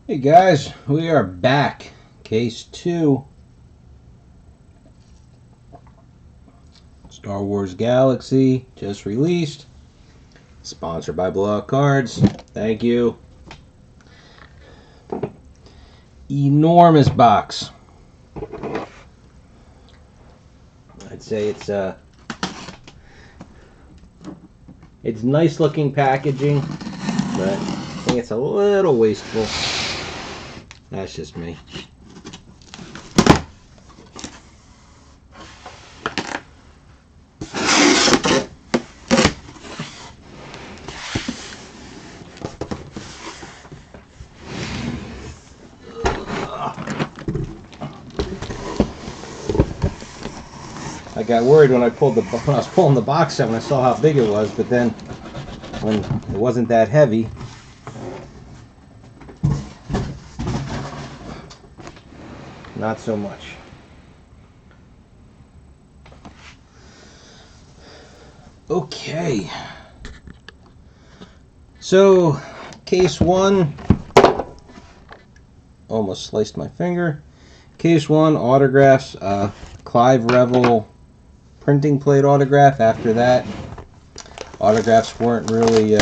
Hey guys, we are back. Case 2. Star Wars Galaxy, just released. Sponsored by Blowout Cards. Thank you. Enormous box. I'd say it's nice looking packaging, but I think it's a little wasteful. That's just me. I got worried when I was pulling the box out and I saw how big it was, but then when it wasn't that heavy, not so much. Okay. So, case 1, almost sliced my finger. Case 1, autographs, Clive Revel printing plate autograph. After that, autographs weren't really,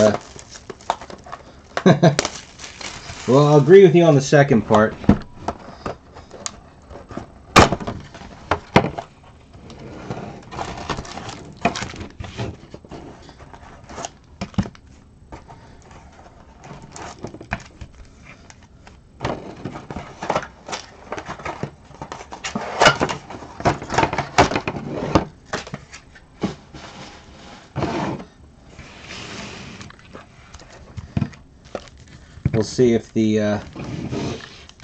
well, I'll agree with you on the second part. We'll see if the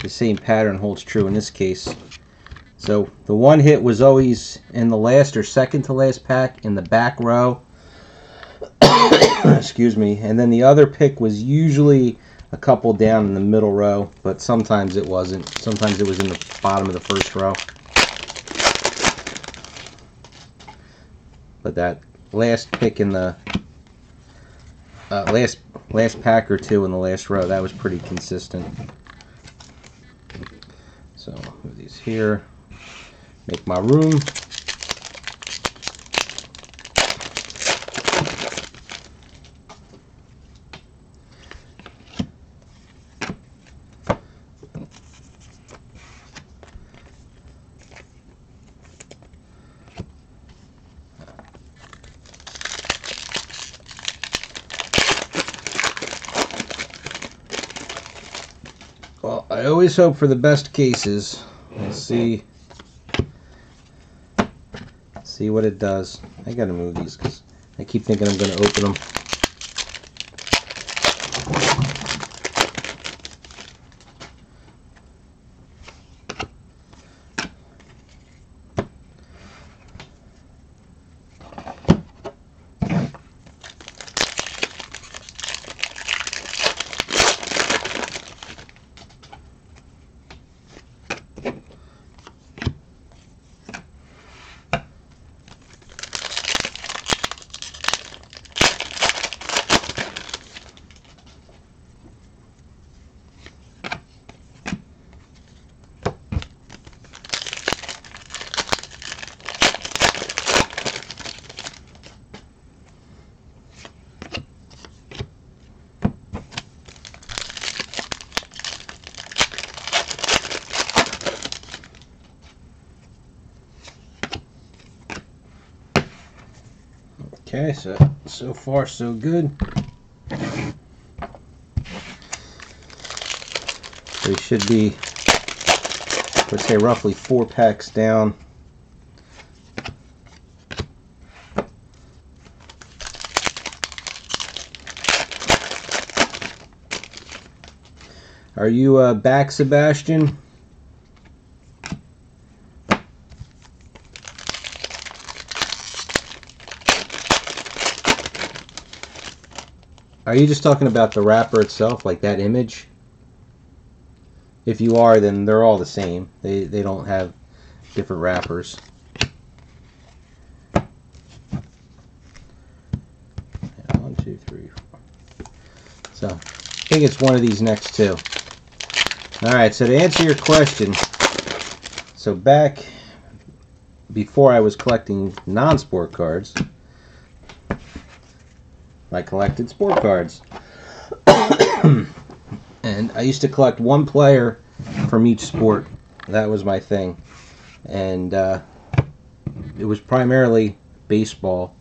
same pattern holds true in this case. So the one hit was always in the last or second to last pack in the back row. Excuse me. And then the other pick was usually a couple down in the middle row, but sometimes it wasn't. Sometimes it was in the bottom of the first row. But that last pick in the last pack or two in the last row, that was pretty consistent. So move these here, make my room. Well, I always hope for the best cases. We'll see what it does. I gotta move these because I keep thinking I'm gonna open them. Okay, so far so good. We should be, let's say, roughly 4 packs down. Are you back, Sebastian? Are you just talking about the wrapper itself, like that image? If you are, then they're all the same. They don't have different wrappers. 1, 2, 3, 4. So I think it's one of these next two. Alright, so to answer your question, so back before I was collecting non-sport cards, I collected sport cards. And I used to collect one player from each sport. That was my thing. And it was primarily baseball.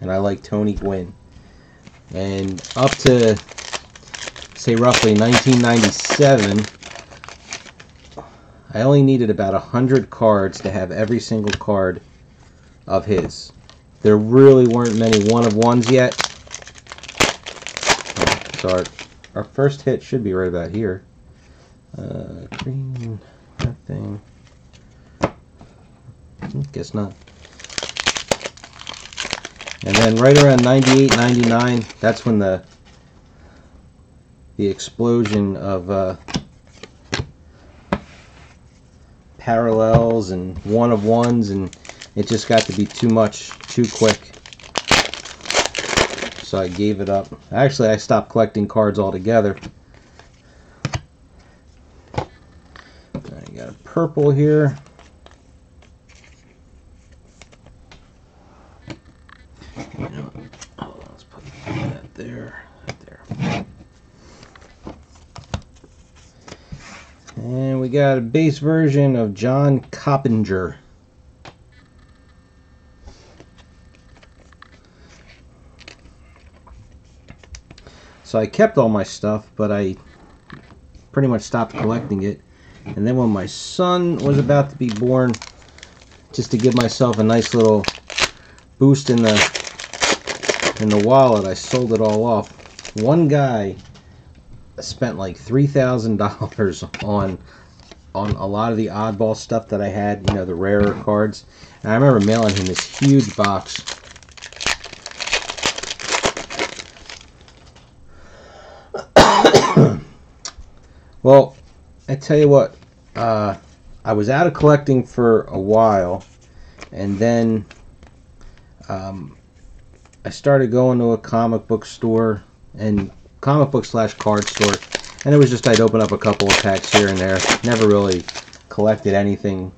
And I liked Tony Gwynn. And up to, say, roughly 1997, I only needed about 100 cards to have every single card of his. There really weren't many one-of-ones yet. So our first hit should be right about here. Green, that thing. Guess not. And then right around 98, 99, that's when the explosion of parallels and one-of-ones, and it just got to be too much, too quick. So I gave it up. Actually, I stopped collecting cards altogether. I got a purple here. Let's put that there. And we got a base version of John Coppinger. So I kept all my stuff, but I pretty much stopped collecting it. And then when my son was about to be born, just to give myself a nice little boost in the wallet, I sold it all off. One guy spent like $3,000 on a lot of the oddball stuff that I had, you know, the rarer cards. And I remember mailing him this huge box. Well, I tell you what, I was out of collecting for a while, and then I started going to a comic book store, and comic book / card store, and it was just I'd open up a couple of packs here and there. Never really collected anything.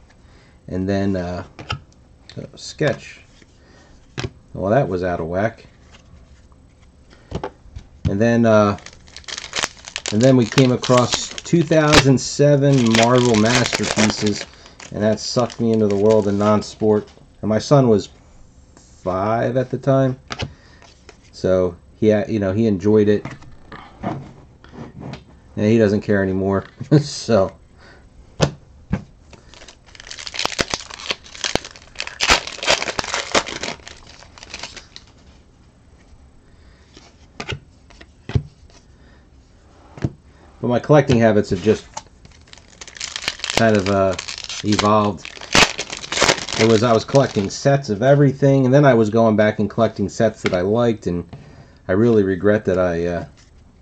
And then sketch. Well, that was out of whack. And then we came across 2007 Marvel Masterpieces, and that sucked me into the world of non-sport. And my son was 5 at the time, so he enjoyed it, and he doesn't care anymore. So but my collecting habits have just kind of evolved. I was collecting sets of everything, and then I was going back and collecting sets that I liked, and I really regret that I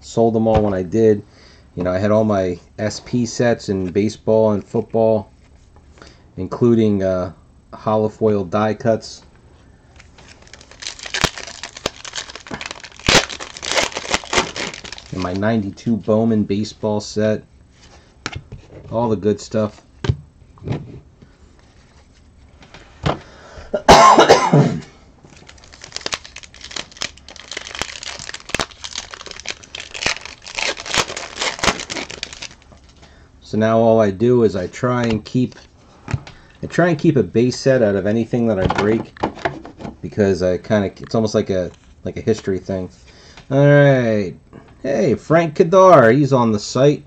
sold them all when I did. You know, I had all my SP sets in baseball and football, including holofoil die cuts. And my 92 Bowman baseball set. All the good stuff. So now all I do is I try and keep a base set out of anything that I break, because it's almost like a history thing. All right. Hey, Frank Kadar, he's on the site.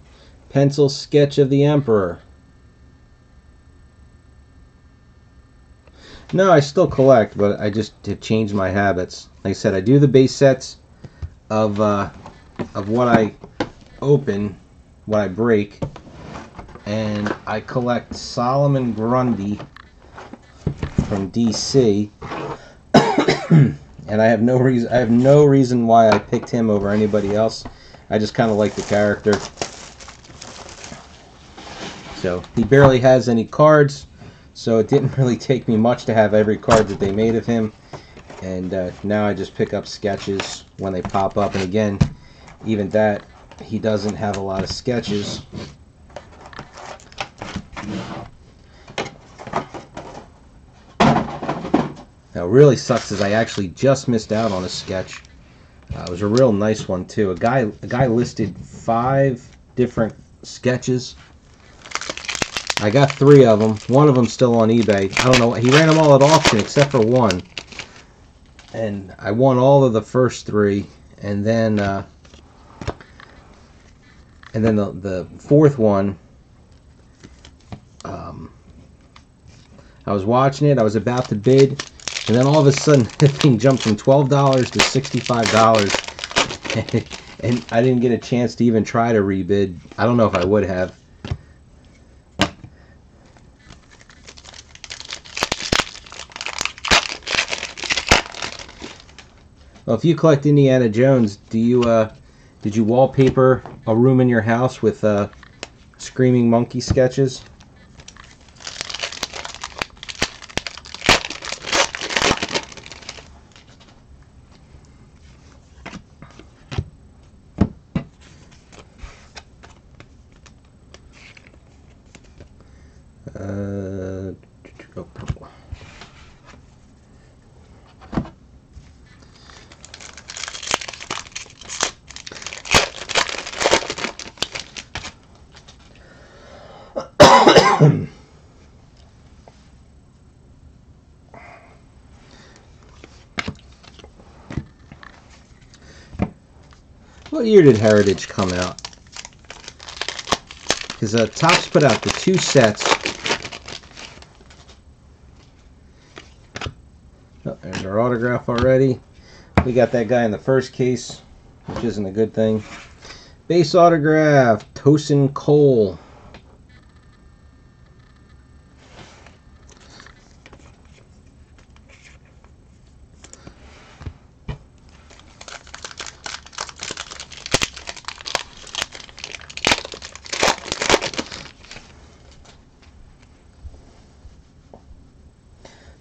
Pencil sketch of the Emperor. No, I still collect, but I just have changed my habits. Like I said, I do the base sets of what I open, what I break, and I collect Solomon Grundy from DC. And I have no reason why I picked him over anybody else. I just kind of like the character. So he barely has any cards, so it didn't really take me much to have every card that they made of him. And now I just pick up sketches when they pop up. And again, even that, he doesn't have a lot of sketches. Now, it really sucks is I actually just missed out on a sketch. It was a real nice one too. A guy listed 5 different sketches. I got 3 of them. One of them still on eBay. I don't know. He ran them all at auction except for one, and I won all of the first 3. And then the 4th one. I was watching it. I was about to bid. And then all of a sudden, the thing jumped from $12 to $65. And I didn't get a chance to even try to rebid. I don't know if I would have. Well, if you collect Indiana Jones, did you wallpaper a room in your house with Screaming Monkey sketches? Oh, purple. What year did Heritage come out? Because Topps put out the 2 sets. Oh, there's our autograph already. We got that guy in the first case, which isn't a good thing. Base autograph, Tosin Cole.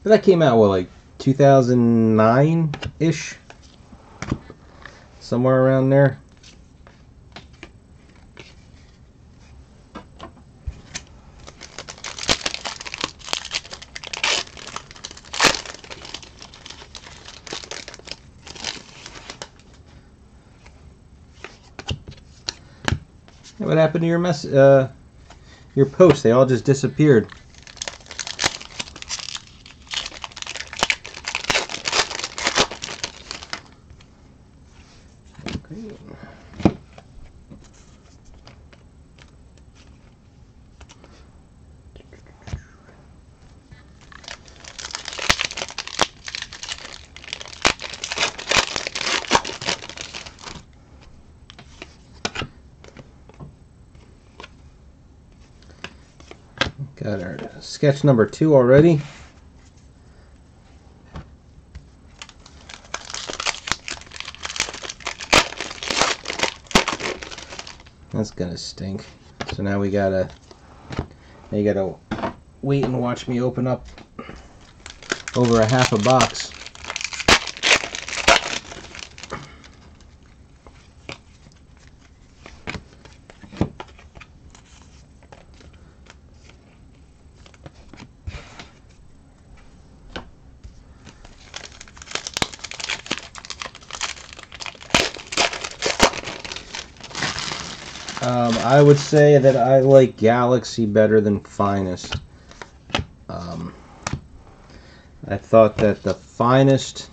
But that came out, what, like 2009-ish? Somewhere around there. What happened to your your posts? They all just disappeared. Got our sketch number 2 already. That's gonna stink. So now you gotta wait and watch me open up over a half a box. I would say that I like Galaxy better than Finest. I thought that the Finest,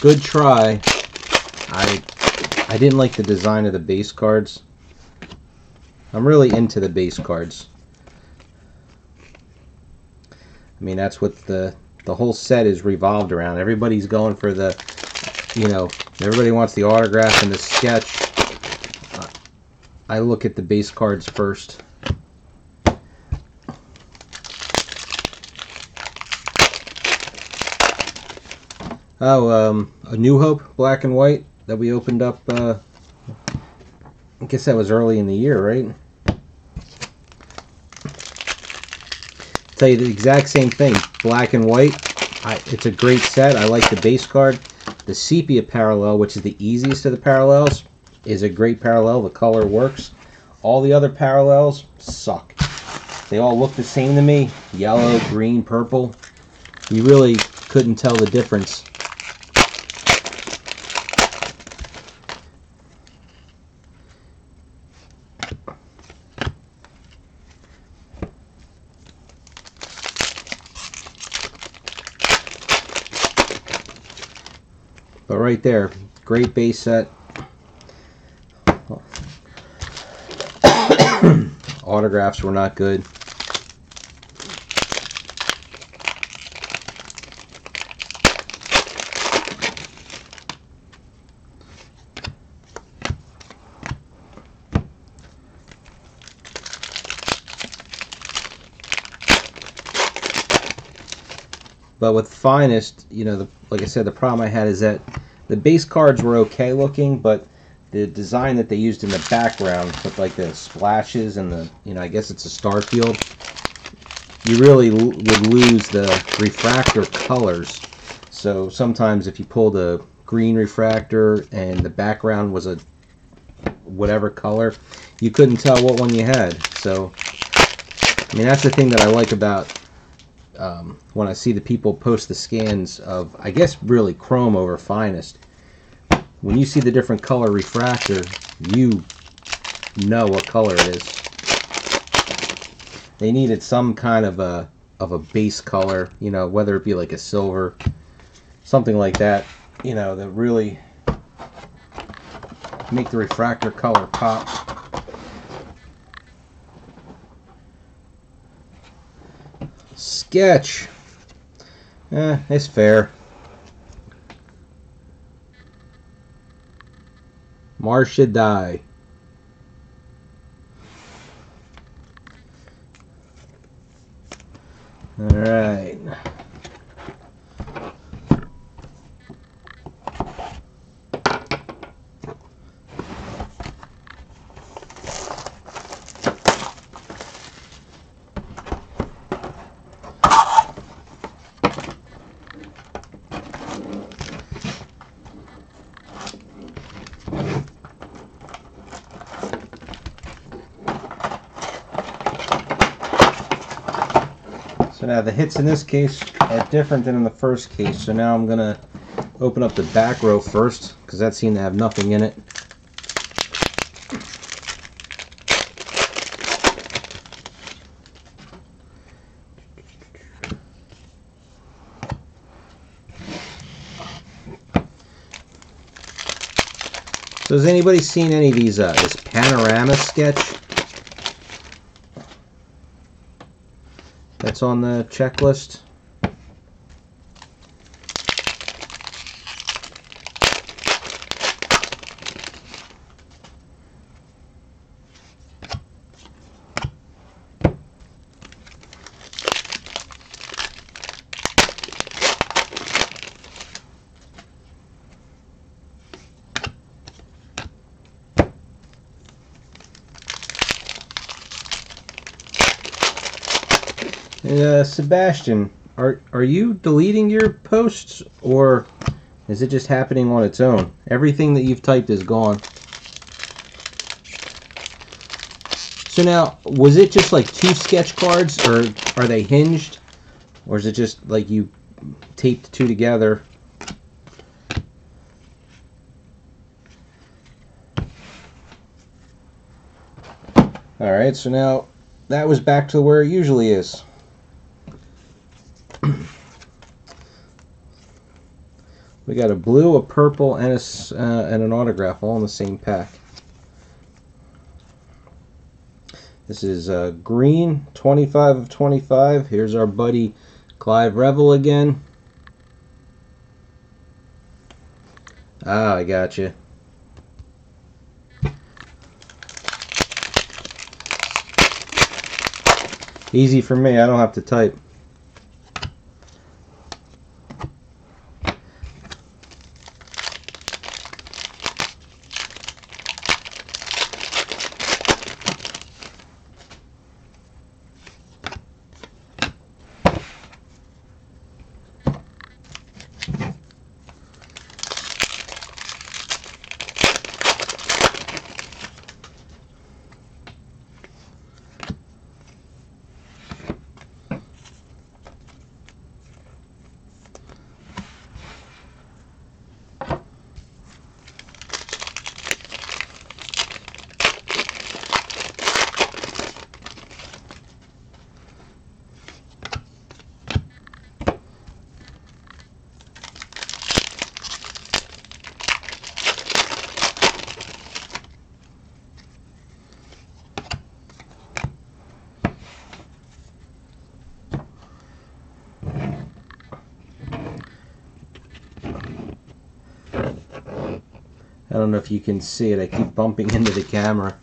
good try. I didn't like the design of the base cards. I'm really into the base cards. I mean, that's what the whole set is revolved around. Everybody's going for the, everybody wants the autograph and the sketch. I look at the base cards first. Oh, A New Hope, black and white, that we opened up, I guess that was early in the year, right? Tell you the exact same thing, black and white. It's a great set. I like the base card. The sepia parallel, which is the easiest of the parallels, is a great parallel. The color works. All the other parallels suck. They all look the same to me. Yellow, green, purple. You really couldn't tell the difference. But right there, great base set. Autographs were not good. But with Finest, you know, like I said, the problem I had is that the base cards were okay looking, but the design that they used in the background with like the splashes and the, you know, I guess it's a star field, you really would lose the refractor colors. So sometimes if you pulled a green refractor and the background was a whatever color, you couldn't tell what one you had. So, I mean, that's the thing that I like about when I see the people post the scans of, I guess, really chrome over Finest. When you see the different color refractor, you know what color it is. They needed some kind of a base color, you know, whether it be like a silver, something like that, you know, that really make the refractor color pop. Sketch. It's fair. Marcia Die. All right. So now the hits in this case are different than in the first case. So now I'm going to open up the back row first, because that seemed to have nothing in it. So has anybody seen any of these, this panorama sketch that's on the checklist? Sebastian, are you deleting your posts, or is it just happening on its own? Everything that you've typed is gone. So now, was it just like 2 sketch cards, or are they hinged? Or is it just like you taped 2 together? Alright, so now that was back to where it usually is. We got a blue, a purple, and an autograph all in the same pack. This is green, 25 of 25. Here's our buddy Clive Revel again. Ah, I got you. Easy for me, I don't have to type. don't know if you can see it. I keep bumping into the camera.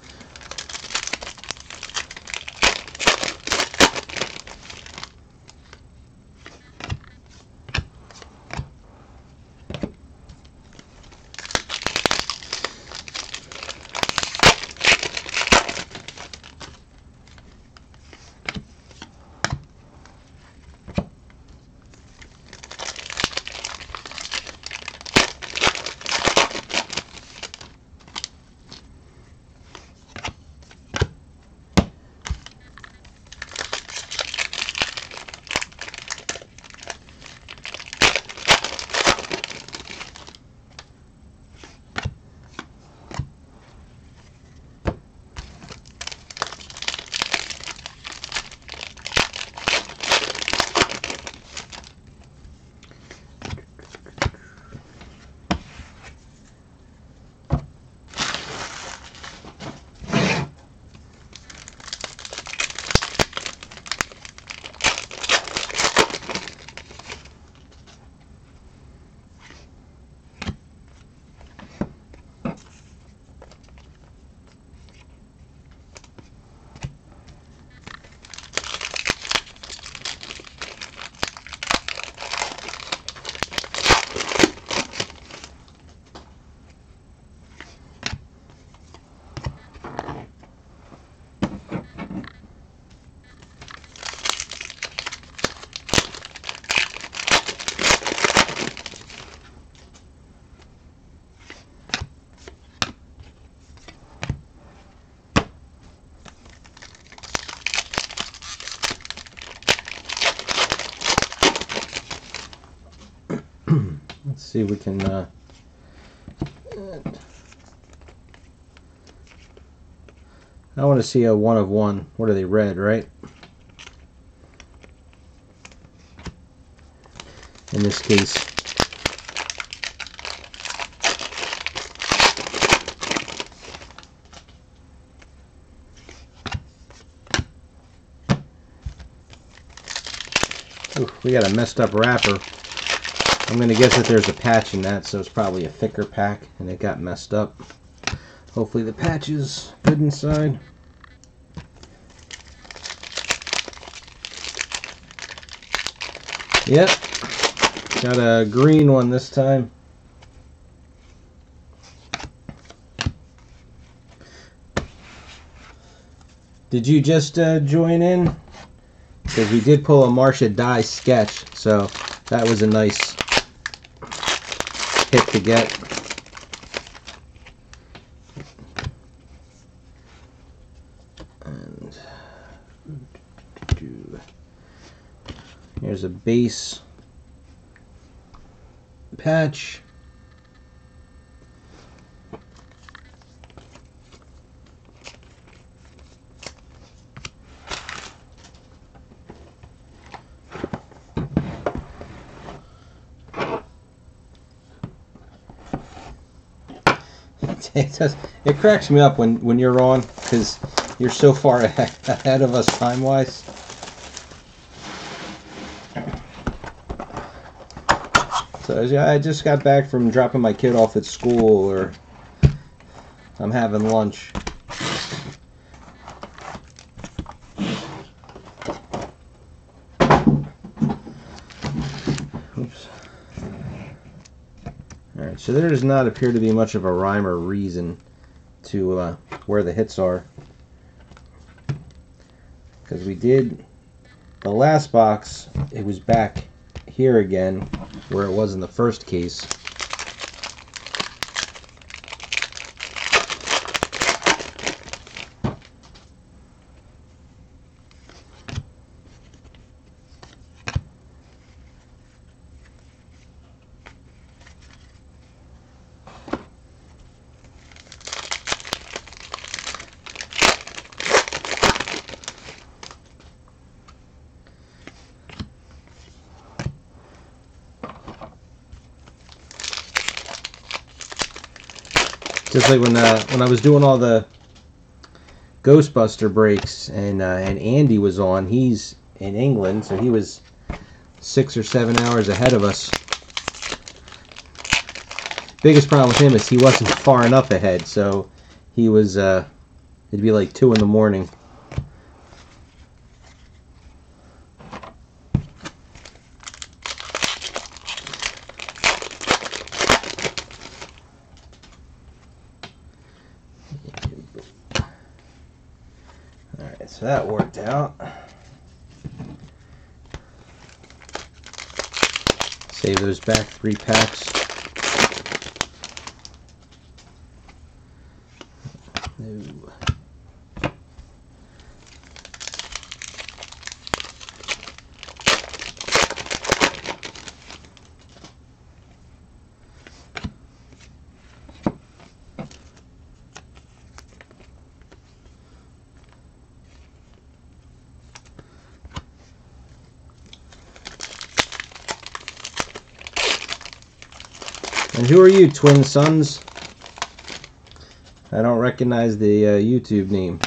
Let's see if we can I want to see a 1 of 1. What are they, red, right? In this case. Ooh, we got a messed up wrapper. I'm going to guess that there's a patch in that, so it's probably a thicker pack and it got messed up. Hopefully the patch is good inside. Yep, got a green one this time. Did you just join in? Because we did pull a Marcia die sketch, so that was a nice hit to get. And here's a base patch. It cracks me up when you're on, because you're so far ahead of us time-wise. So I just got back from dropping my kid off at school, or I'm having lunch. Oops. Alright, so there does not appear to be much of a rhyme or reason to where the hits are. Because we did, the last box, it was back here again, where it was in the first case. Just like when I was doing all the Ghostbuster breaks, and Andy was on. He's in England, so he was 6 or 7 hours ahead of us. Biggest problem with him is he wasn't far enough ahead, so he was, it'd be like 2 in the morning. Alright, so that worked out. Save those back 3 packs. No. And who are you, twin sons? I don't recognize the YouTube name.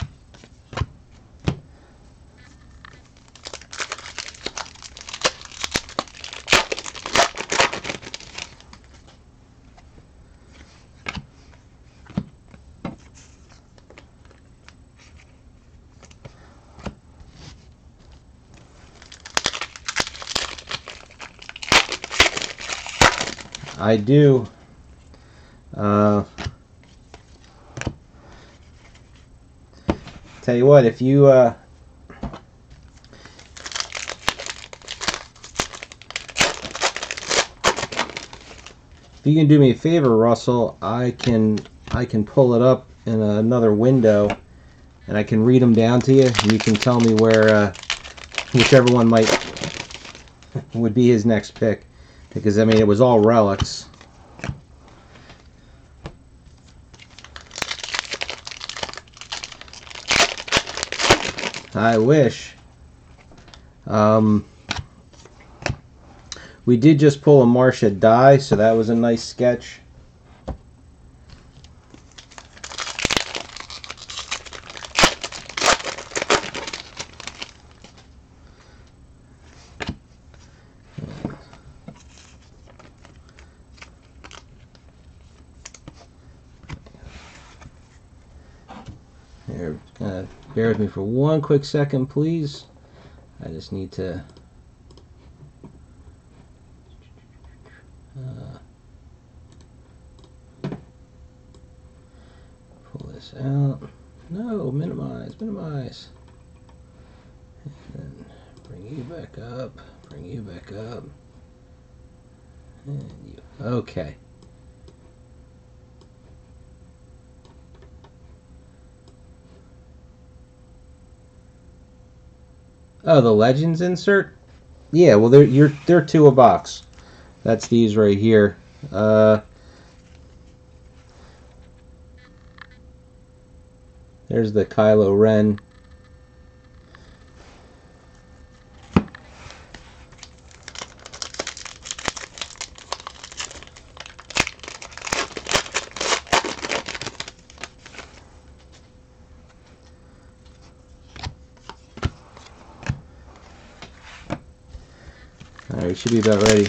I do. Tell you what, if you if you can do me a favor, Russell, I can pull it up in another window, and I can read them down to you, and you can tell me where whichever one would be his next pick, because I mean it was all relics. I wish. We did just pull a Marcia die, so that was a nice sketch. Here, bear with me for one quick second, please. I just need to pull this out. No, minimize. And bring you back up. And you. Okay. Oh, the Legends insert? Yeah, well, they're 2 a box. That's these right here. There's the Kylo Ren. Alright, we should be about ready.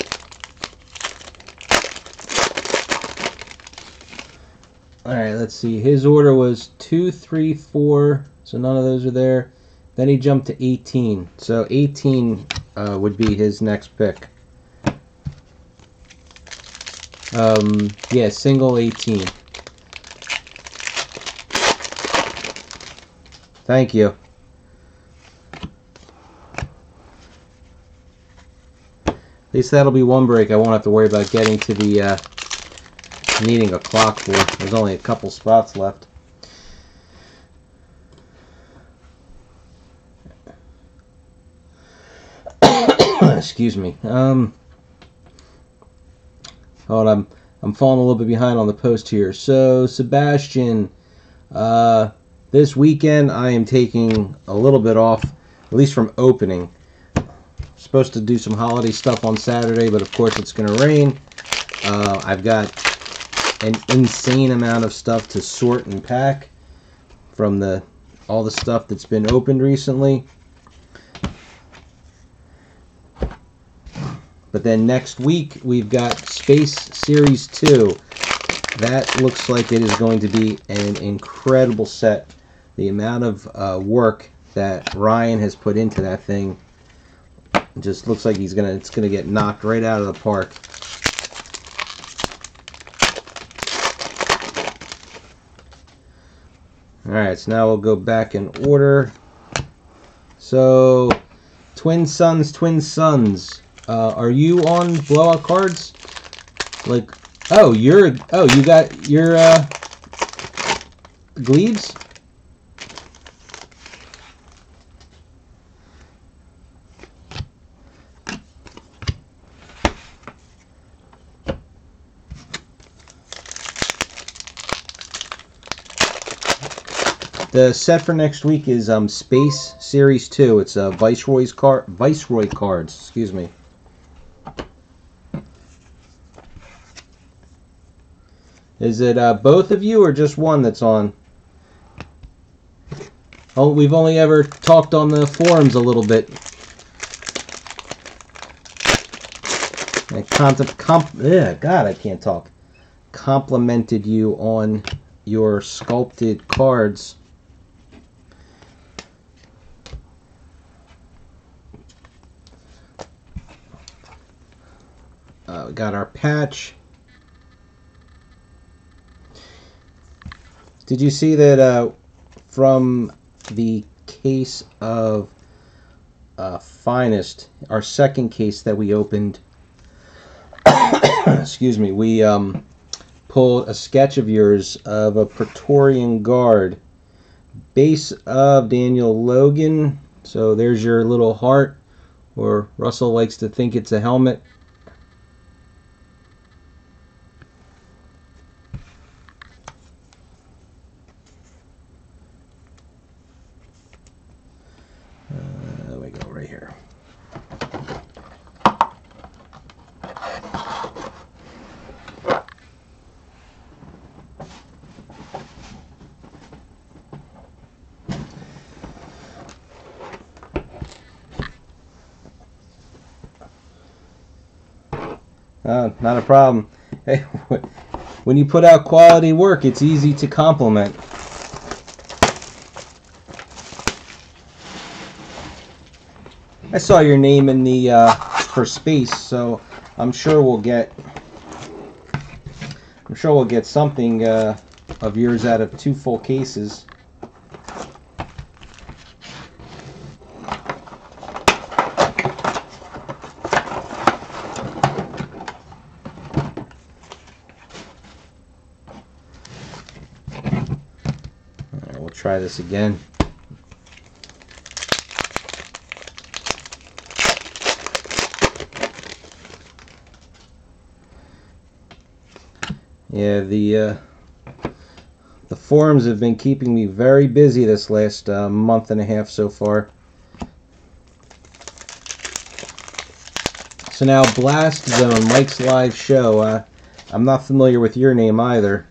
Alright, let's see. His order was 2, 3, 4, so none of those are there. Then he jumped to 18. So 18 would be his next pick. Yeah, single 18. Thank you. At least that'll be one break I won't have to worry about getting to the needing a clock for. There's only a couple spots left. Excuse me. Hold on. I'm falling a little bit behind on the post here. So, Sebastian, this weekend I am taking a little bit off, at least from opening. Supposed to do some holiday stuff on Saturday, but of course it's going to rain. I've got an insane amount of stuff to sort and pack from all the stuff that's been opened recently. But then next week we've got Space Series 2. that looks like it is going to be an incredible set. The amount of work that Ryan has put into that thing just looks like it's gonna get knocked right out of the park. Alright, so now we'll go back in order. So, Twin Sons. Are you on Blowout cards? Like, you got your Glebes? The set for next week is Space Series 2. It's Viceroy cards. Excuse me. Is it both of you or just one that's on? Oh, we've only ever talked on the forums a little bit. God, I can't talk. Complimented you on your sculpted cards. We got our patch. Did you see that from the case of Finest, our second case that we opened, excuse me, we pulled a sketch of yours of a Praetorian Guard, base of Daniel Logan. So there's your little heart, or Russell likes to think it's a helmet. There we go, right here. Not a problem. Hey, when you put out quality work, it's easy to compliment. I saw your name in the for space, so I'm sure we'll get something of yours out of 2 full cases. We'll try this again. Yeah, the forums have been keeping me very busy this last month and a half so far. So now Blast Zone, Mike's live show. I'm not familiar with your name either.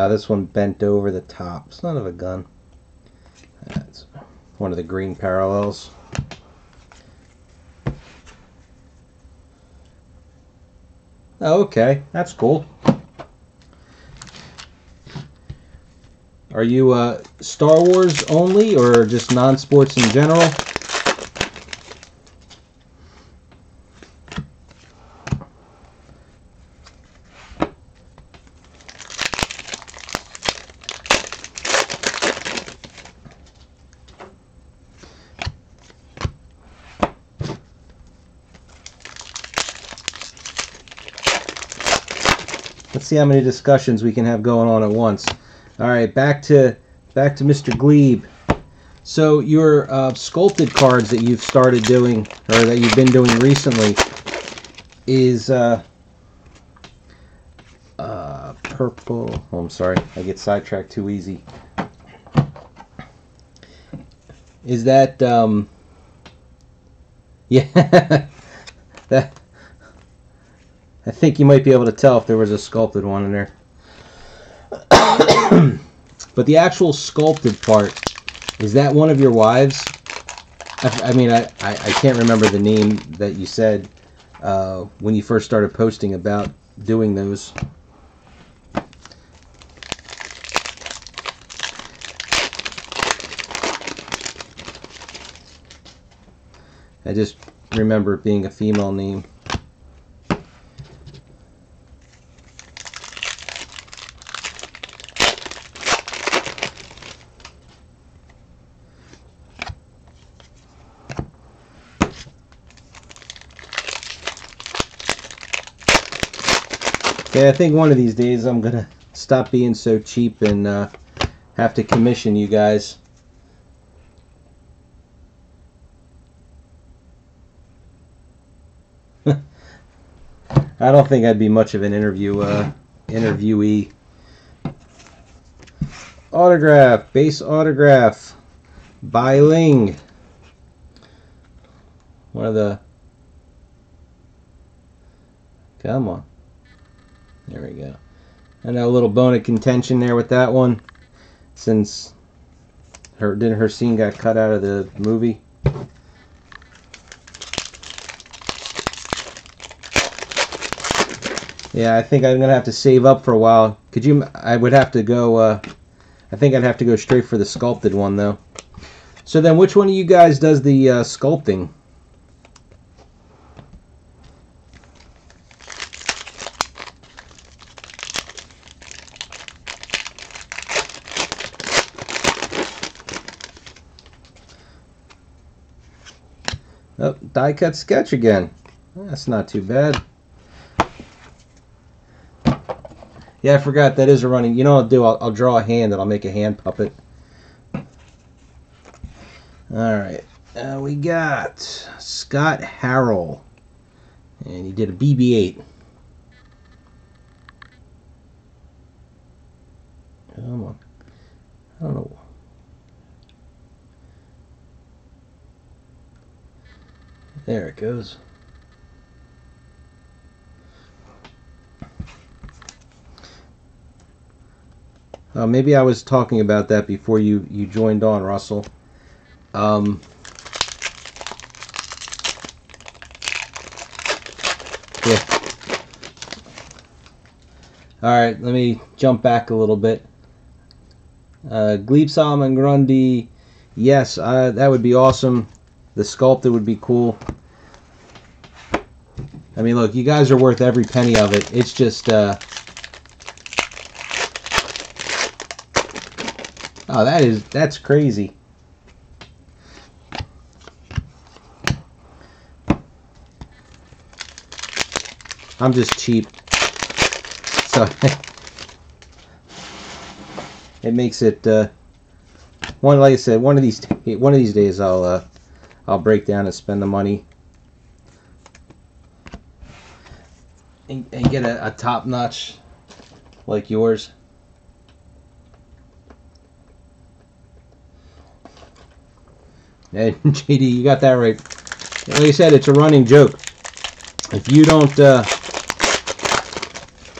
This one bent over the top. Son of a gun. That's one of the green parallels. Oh, okay. That's cool. Are you Star Wars only or just non-sports in general? Let's see how many discussions we can have going on at once. All right, back to Mr. Glebe. So your sculpted cards that you've started doing, or that you've been doing recently, is purple. Oh, I'm sorry. I get sidetracked too easy. Is that, yeah, that, I think you might be able to tell if there was a sculpted one in there. But the actual sculpted part, is that one of your wives? I mean, I can't remember the name that you said when you first started posting about doing those. I just remember it being a female name. Yeah, I think one of these days I'm gonna stop being so cheap and have to commission you guys. I don't think I'd be much of an interviewee. Autograph, base autograph, Bailing. One of the. Come on. There we go. I know a little bone of contention there with that one, since her scene got cut out of the movie. Yeah, I think I'm gonna have to save up for a while. Could you? I would have to go. I think I'd have to go straight for the sculpted one though. So then, which one of you guys does the sculpting? Oh, die cut sketch again. That's not too bad. Yeah, I forgot that is a running. You know what I'll do? I'll draw a hand and I'll make a hand puppet. Alright. We got Scott Harrell. And he did a BB-8. Come on. I don't know. There it goes. Maybe I was talking about that before you joined on, Russell. Yeah. Alright, let me jump back a little bit. Gleepsalm and Grundy, yes, that would be awesome. The sculpted would be cool. I mean, look, you guys are worth every penny of it. It's just, oh, that's crazy. I'm just cheap. So, it makes it, like I said, one of these days I'll break down and spend the money and get a top notch like yours. And JD, you got that right. Like I said, it's a running joke. If you don't,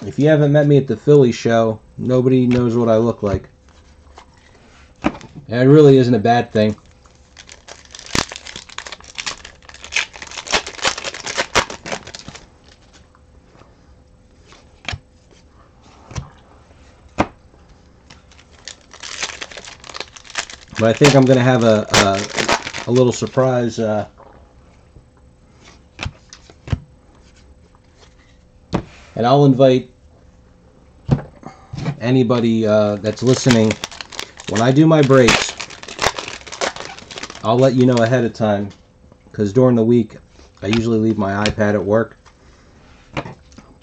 if you haven't met me at the Philly show, nobody knows what I look like. And it really isn't a bad thing. But I think I'm going to have a little surprise. And I'll invite anybody that's listening. When I do my breaks, I'll let you know ahead of time, because during the week I usually leave my iPad at work.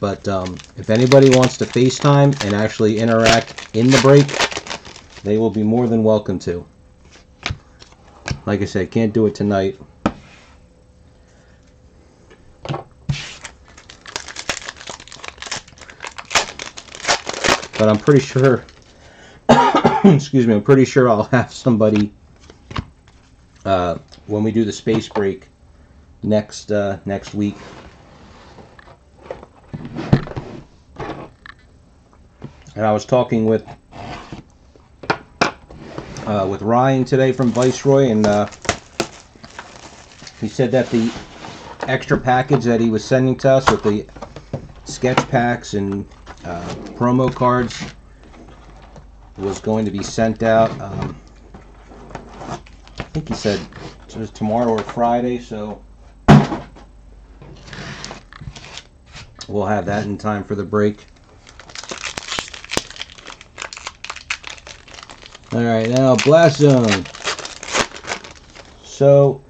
But if anybody wants to FaceTime and actually interact in the break, they will be more than welcome to. Like I said, can't do it tonight. but I'm pretty sure, excuse me, I'm pretty sure I'll have somebody when we do the space break next week. And I was talking with Ryan today from Viceroy, and he said that the extra package that he was sending to us with the sketch packs and promo cards was going to be sent out. I think he said it was tomorrow or Friday, so we'll have that in time for the break. Alright, now Blast Zone. So,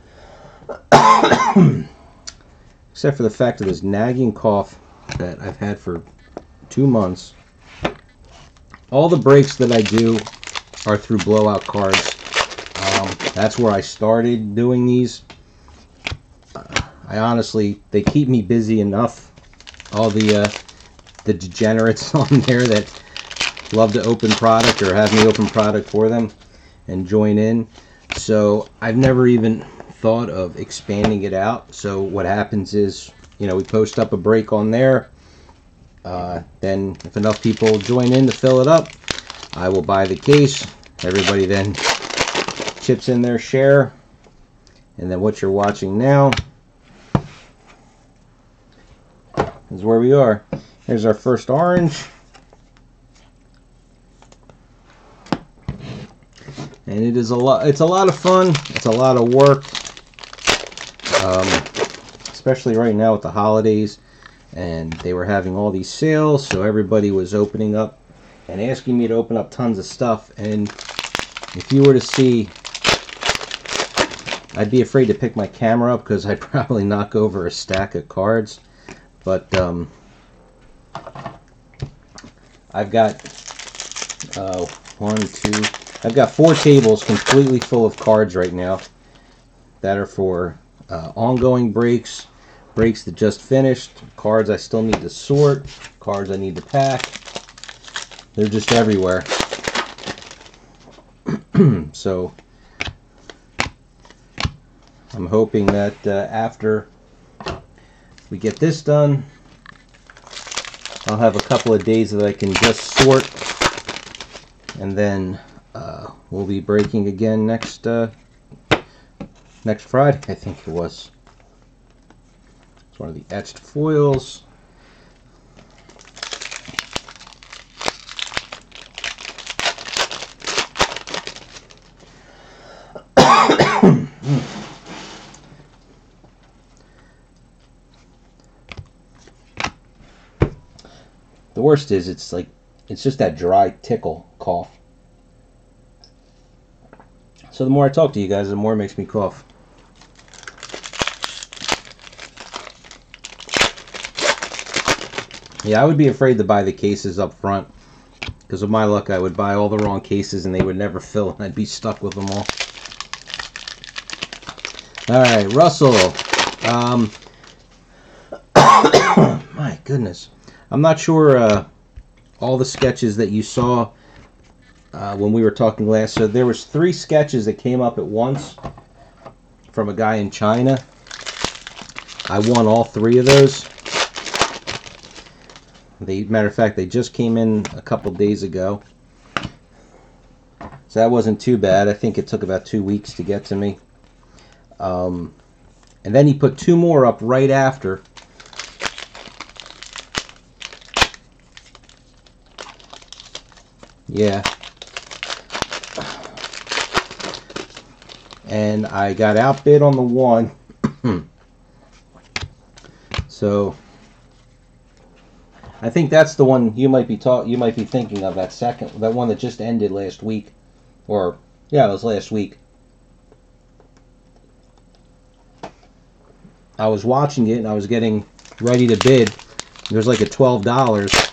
except for the fact of this nagging cough that I've had for 2 months, all the breaks that I do are through Blowout cards. That's where I started doing these. I honestly, they keep me busy enough. All the degenerates on there that love to open product or have me open product for them and join in. So I've never even thought of expanding it out. So what happens is, you know, we post up a break on there. Then if enough people join in to fill it up, I will buy the case. Everybody then chips in their share. And then what you're watching now is where we are. Here's our first orange. And it is it's a lot of fun. It's a lot of work, especially right now with the holidays, and they were having all these sales, so everybody was opening up and asking me to open up tons of stuff. And if you were to see, I'd be afraid to pick my camera up because I'd probably knock over a stack of cards. But I've got I've got 4 tables completely full of cards right now that are for ongoing breaks, breaks that just finished, cards I still need to sort, cards I need to pack. They're just everywhere. So I'm hoping that after we get this done, I'll have a couple of days that I can just sort, and then we'll be breaking again next Friday, I think it was. It's one of the etched foils. The worst is it's just that dry tickle cough. So the more I talk to you guys, the more it makes me cough. Yeah, I would be afraid to buy the cases up front, because with my luck I would buy all the wrong cases and they would never fill and I'd be stuck with them all. Alright, Russell. My goodness. I'm not sure all the sketches that you saw when we were talking last. So there was 3 sketches that came up at once from a guy in China. I won all 3 of those. Matter of fact, they just came in a couple days ago. So that wasn't too bad. I think it took about 2 weeks to get to me. And then he put 2 more up right after. Yeah. And I got outbid on the one. So I think that's the one you might be thinking of, that one that just ended last week. Or yeah, it was last week. I was watching it and I was getting ready to bid. There was like a $12.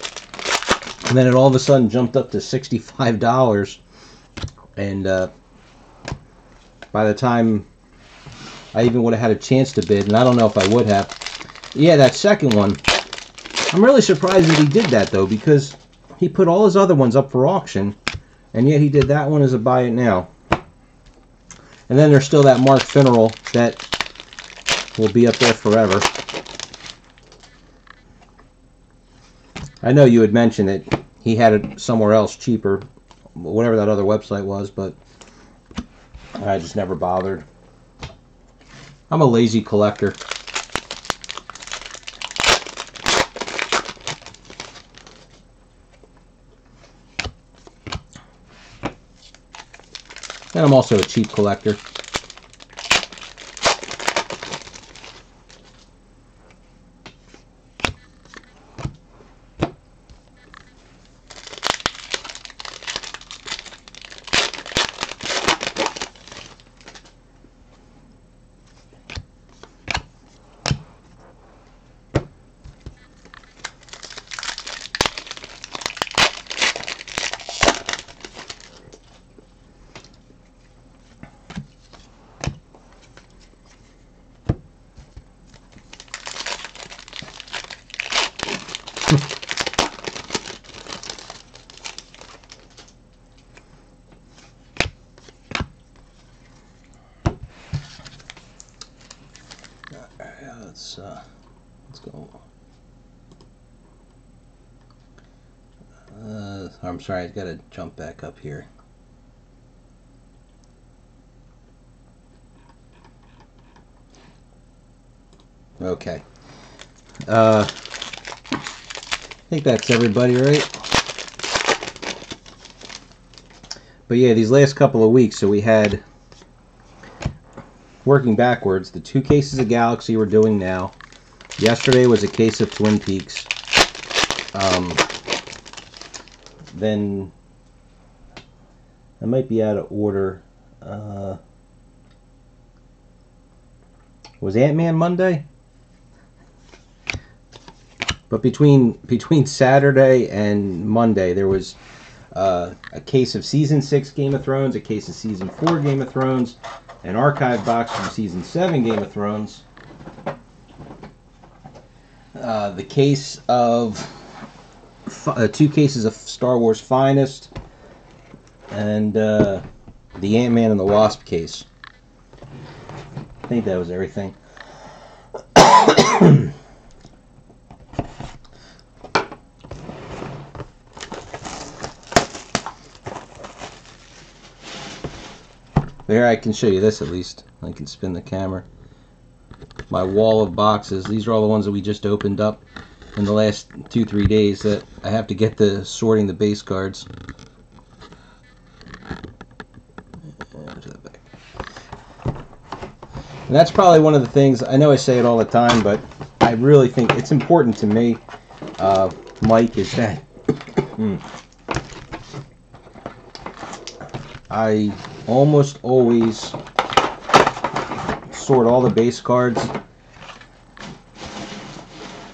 And then it all of a sudden jumped up to $65, and by the time I even would have had a chance to bid, and I don't know if I would have. Yeah, that second one. I'm really surprised that he did that though, because he put all his other ones up for auction, and yet he did that one as a buy it now. And then there's still that Mark Finneral that will be up there forever. I know you had mentioned that he had it somewhere else cheaper, whatever that other website was, but I just never bothered. I'm a lazy collector. And I'm also a cheap collector. Let's go. I'm sorry, I've got to jump back up here. Okay. I think that's everybody, right? But yeah, these last couple of weeks, so we had, working backwards, the 2 cases of Galaxy we're doing now. Yesterday was a case of Twin Peaks. Then I might be out of order. Was Ant-Man Monday? But between Saturday and Monday, there was a case of Season 6 Game of Thrones, a case of Season 4 Game of Thrones, an archive box from Season 7 Game of Thrones, the case of 2 cases of Star Wars Finest, and the Ant-Man and the Wasp case. I think that was everything. Here, I can show you this at least. I can spin the camera. My wall of boxes. These are all the ones that we just opened up in the last 2-3 days that I have to get to sorting the base cards. And that's probably one of the things, I know I say it all the time, but I really think it's important to me, Mike, is that I almost always sort all the base cards.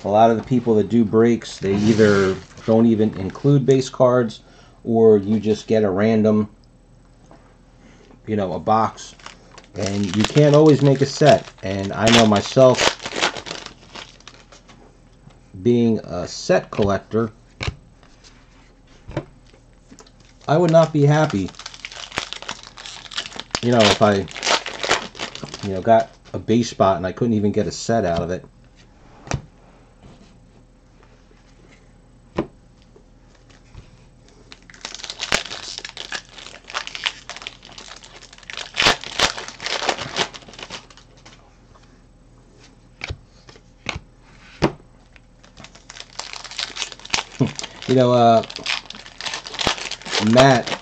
A lot of the people that do breaks, they either don't even include base cards, or you just get a random, a box, and you can't always make a set. And I know myself, being a set collector, I would not be happy if I, got a base spot and I couldn't even get a set out of it. Matt,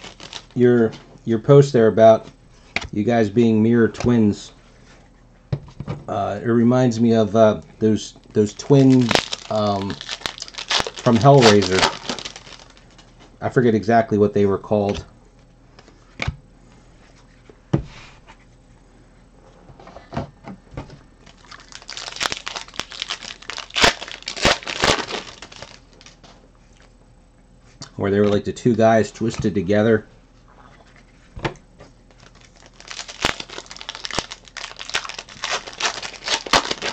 your post there about you guys being mirror twins, it reminds me of those twin from Hellraiser. I forget exactly what they were called. Where they were like the 2 guys twisted together.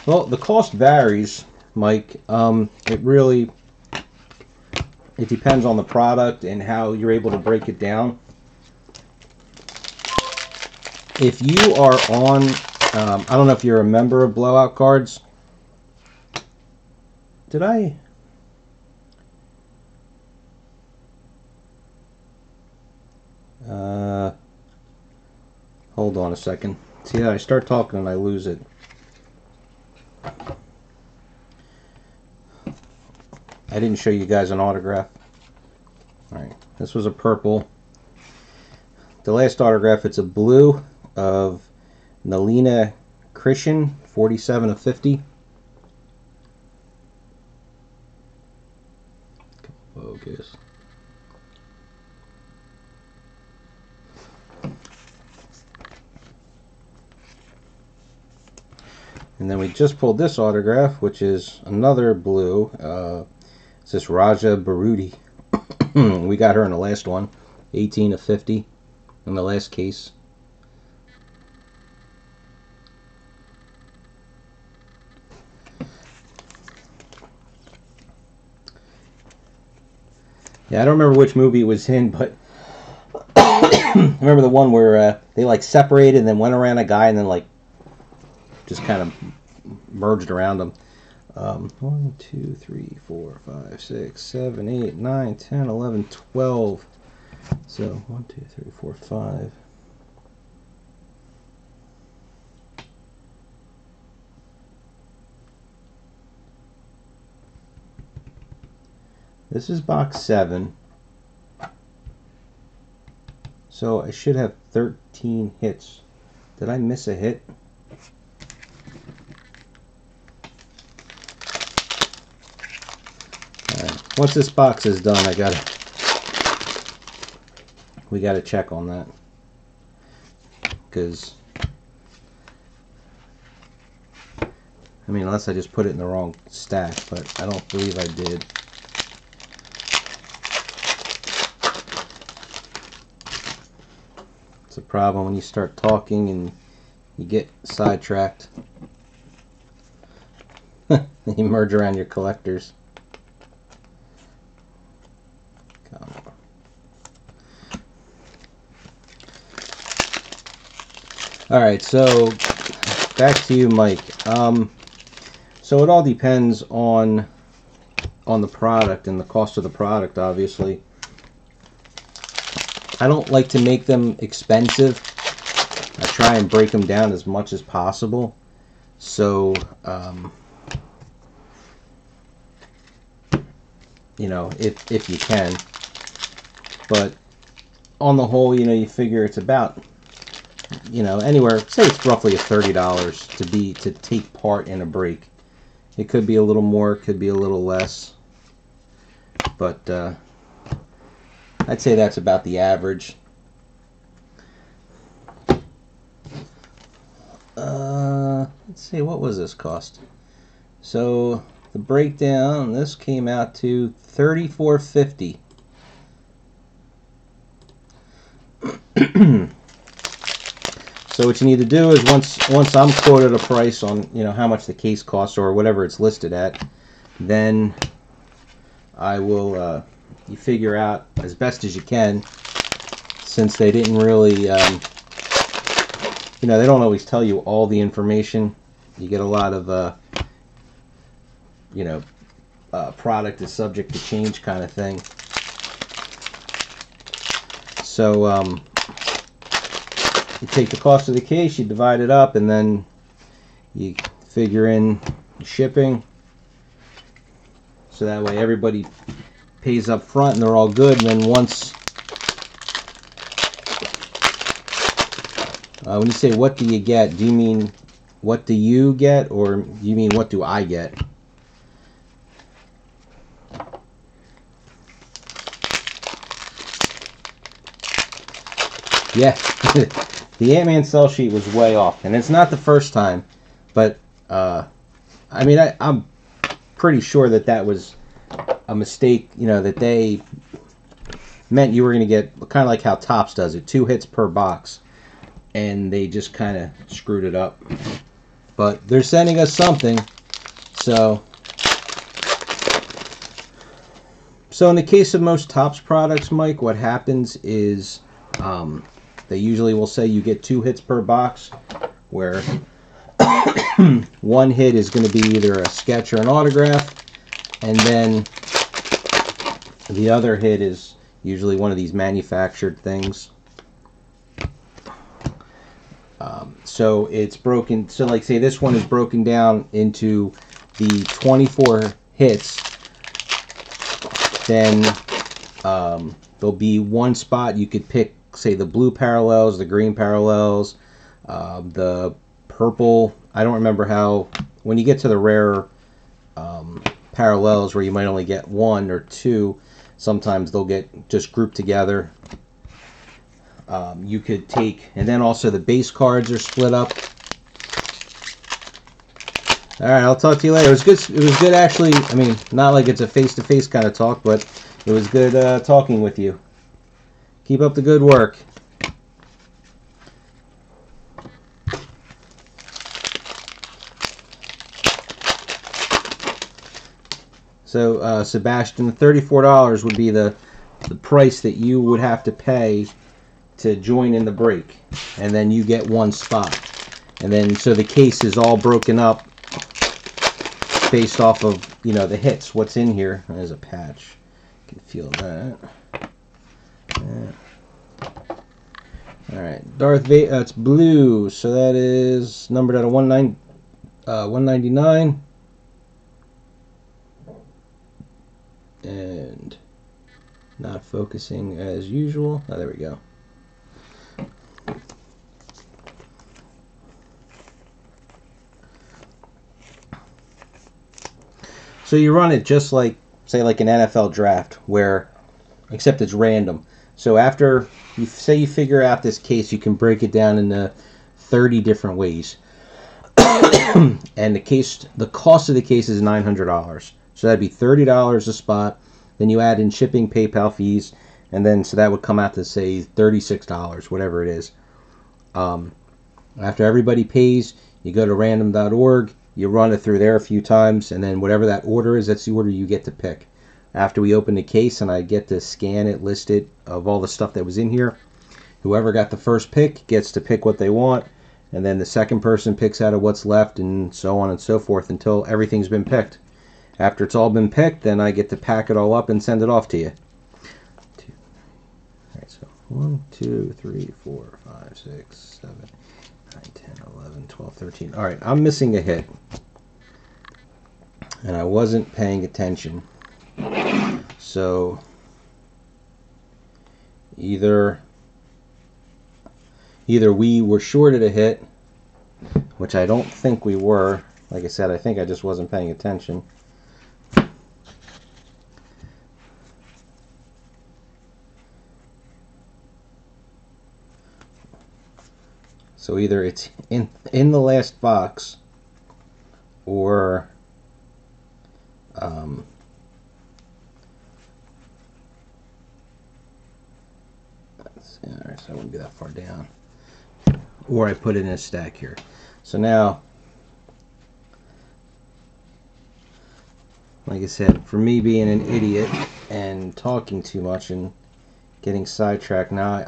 Well, the cost varies, Mike. It really it depends on the product and how you're able to break it down. If you are on, I don't know if you're a member of Blowout Cards. Did I? Hold on a second. See how I start talking and I lose it. I didn't show you guys an autograph. Alright, this was a purple. The last autograph, it's a blue of Nalina Christian, 47 of 50. Focus. And then we just pulled this autograph, which is another blue. It's this Raja Baruti. We got her in the last one, 18 of 50 in the last case. Yeah, I don't remember which movie it was in, but I remember the one where they like separated and then went around a guy and then like just kind of merged around him. 1, 2, 3, 4, 5, 6, 7, 8, 9, 10, 11, 12. So 1, 2, 3, 4, 5. This is box 7. So I should have 13 hits. Did I miss a hit? Alright, once this box is done, we gotta check on that. Because I mean, unless I just put it in the wrong stack, but I don't believe I did. It's a problem when you start talking and you get sidetracked. You merge around your collectors. Come on. Alright, so back to you, Mike. So it all depends on the product and the cost of the product, obviously. I don't like to make them expensive. I try and break them down as much as possible. So, you know, if you can. But on the whole, you know, you figure it's about, you know, anywhere, say it's roughly $30 to take part in a break. It could be a little more, could be a little less. But I'd say that's about the average. Let's see, what was this cost? So the breakdown, this came out to $34.50. So what you need to do is once I'm quoted a price on, you know, how much the case costs or whatever it's listed at, then I will you figure out as best as you can, since they didn't really you know, they don't always tell you all the information. You get a lot of you know, product is subject to change kind of thing. So you take the cost of the case, you divide it up, and then you figure in shipping. So that way everybody pays up front and they're all good. And then once, when you say what do you get, do you mean what do you get, or do you mean what do I get? Yeah. The Ant-Man sell sheet was way off, and it's not the first time, but I mean, I'm pretty sure that was a mistake, you know, that they meant you were going to get, kind of like how Topps does it, 2 hits per box, and they just kind of screwed it up. But they're sending us something, so So in the case of most Topps products, Mike, what happens is they usually will say you get 2 hits per box, where one hit is going to be either a sketch or an autograph, and then the other hit is usually one of these manufactured things. So it's broken. So like say this one is broken down into the 24 hits. Then there'll be one spot you could pick, say the blue parallels, the green parallels, the purple. I don't remember how, when you get to the rarer parallels where you might only get 1 or 2, sometimes they'll get just grouped together. You could take, and then also the base cards are split up. All right, I'll talk to you later. It was good. It was good, actually. I mean, not like it's a face-to-face kind of talk, but it was good talking with you. Keep up the good work. So, Sebastian, $34 would be the price that you would have to pay to join in the break, and then you get 1 spot. And then so the case is all broken up based off of, you know, the hits, what's in here. There's a patch. You can feel that. Yeah. All right, Darth Vader. It's blue, so that is numbered out of 199. And not focusing as usual. Oh, there we go. So you run it just like, say, like an NFL draft, where, except it's random. So after you say you figure out this case, you can break it down into 30 different ways. And the cost of the case is $900. So that'd be $30 a spot. Then you add in shipping, PayPal fees, and then so that would come out to, say, $36, whatever it is. After everybody pays, you go to random.org. You run it through there a few times, and then whatever that order is, that's the order you get to pick. After we open the case and I get to scan it, list it, of all the stuff that was in here, whoever got the first pick gets to pick what they want, and then the second person picks out of what's left, and so on and so forth until everything's been picked. After it's all been picked, then I get to pack it all up and send it off to you. All right, so 1, 2, 3, 4, 5, 6, 7, 9, 10, 11, 12, 13. All right, I'm missing a hit. And I wasn't paying attention. So either we were shorted a hit, which I don't think we were. Like I said, I think I just wasn't paying attention. So either it's in the last box, or let's see, all right, so I wouldn't be that far down, or I put it in a stack here. So now, like I said, for me being an idiot and talking too much and getting sidetracked, now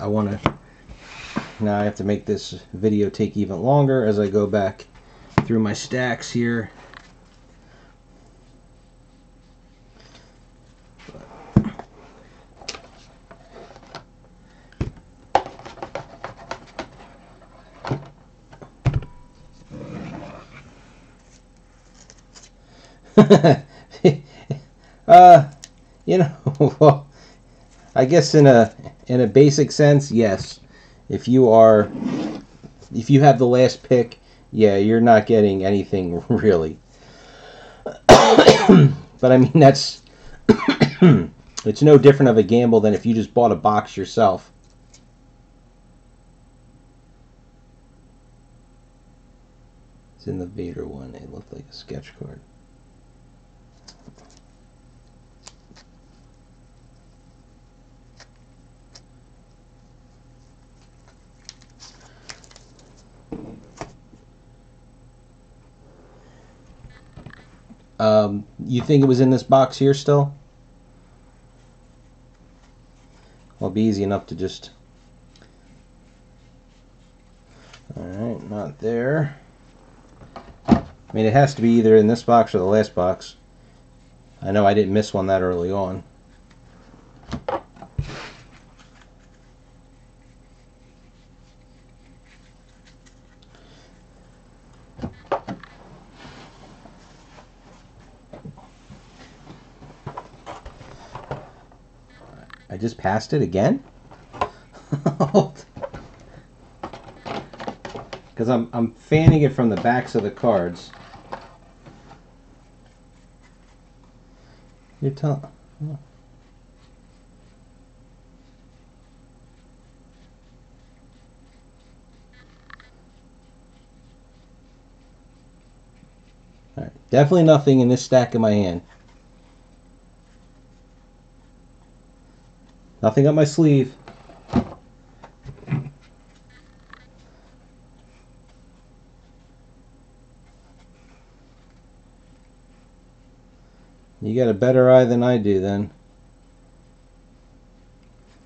I have to make this video take even longer as I go back through my stacks here. You know, well, I guess in a basic sense, yes. If you have the last pick, yeah, you're not getting anything really. But I mean, that's it's no different of a gamble than if you just bought a box yourself. It's in the Vader one. It looked like a sketch card. You think it was in this box here still? That'll be easy enough to just... Alright, not there. I mean, it has to be either in this box or the last box. I know I didn't miss one that early on. I just passed it again? Because I'm fanning it from the backs of the cards. You're telling... Oh. Alright, definitely nothing in this stack in my hand. Nothing up my sleeve. You got a better eye than I do then.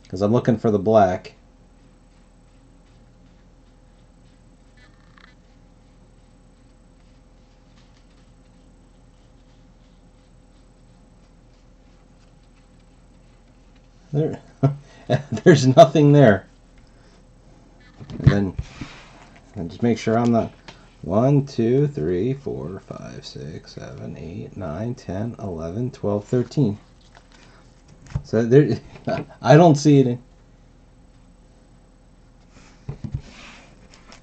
Because I'm looking for the black. There's nothing there. And then just make sure I'm not... 1, 2, 3, 4, 5, 6, 7, 8, 9, 10, 11, 12, 13. So there, I don't see it in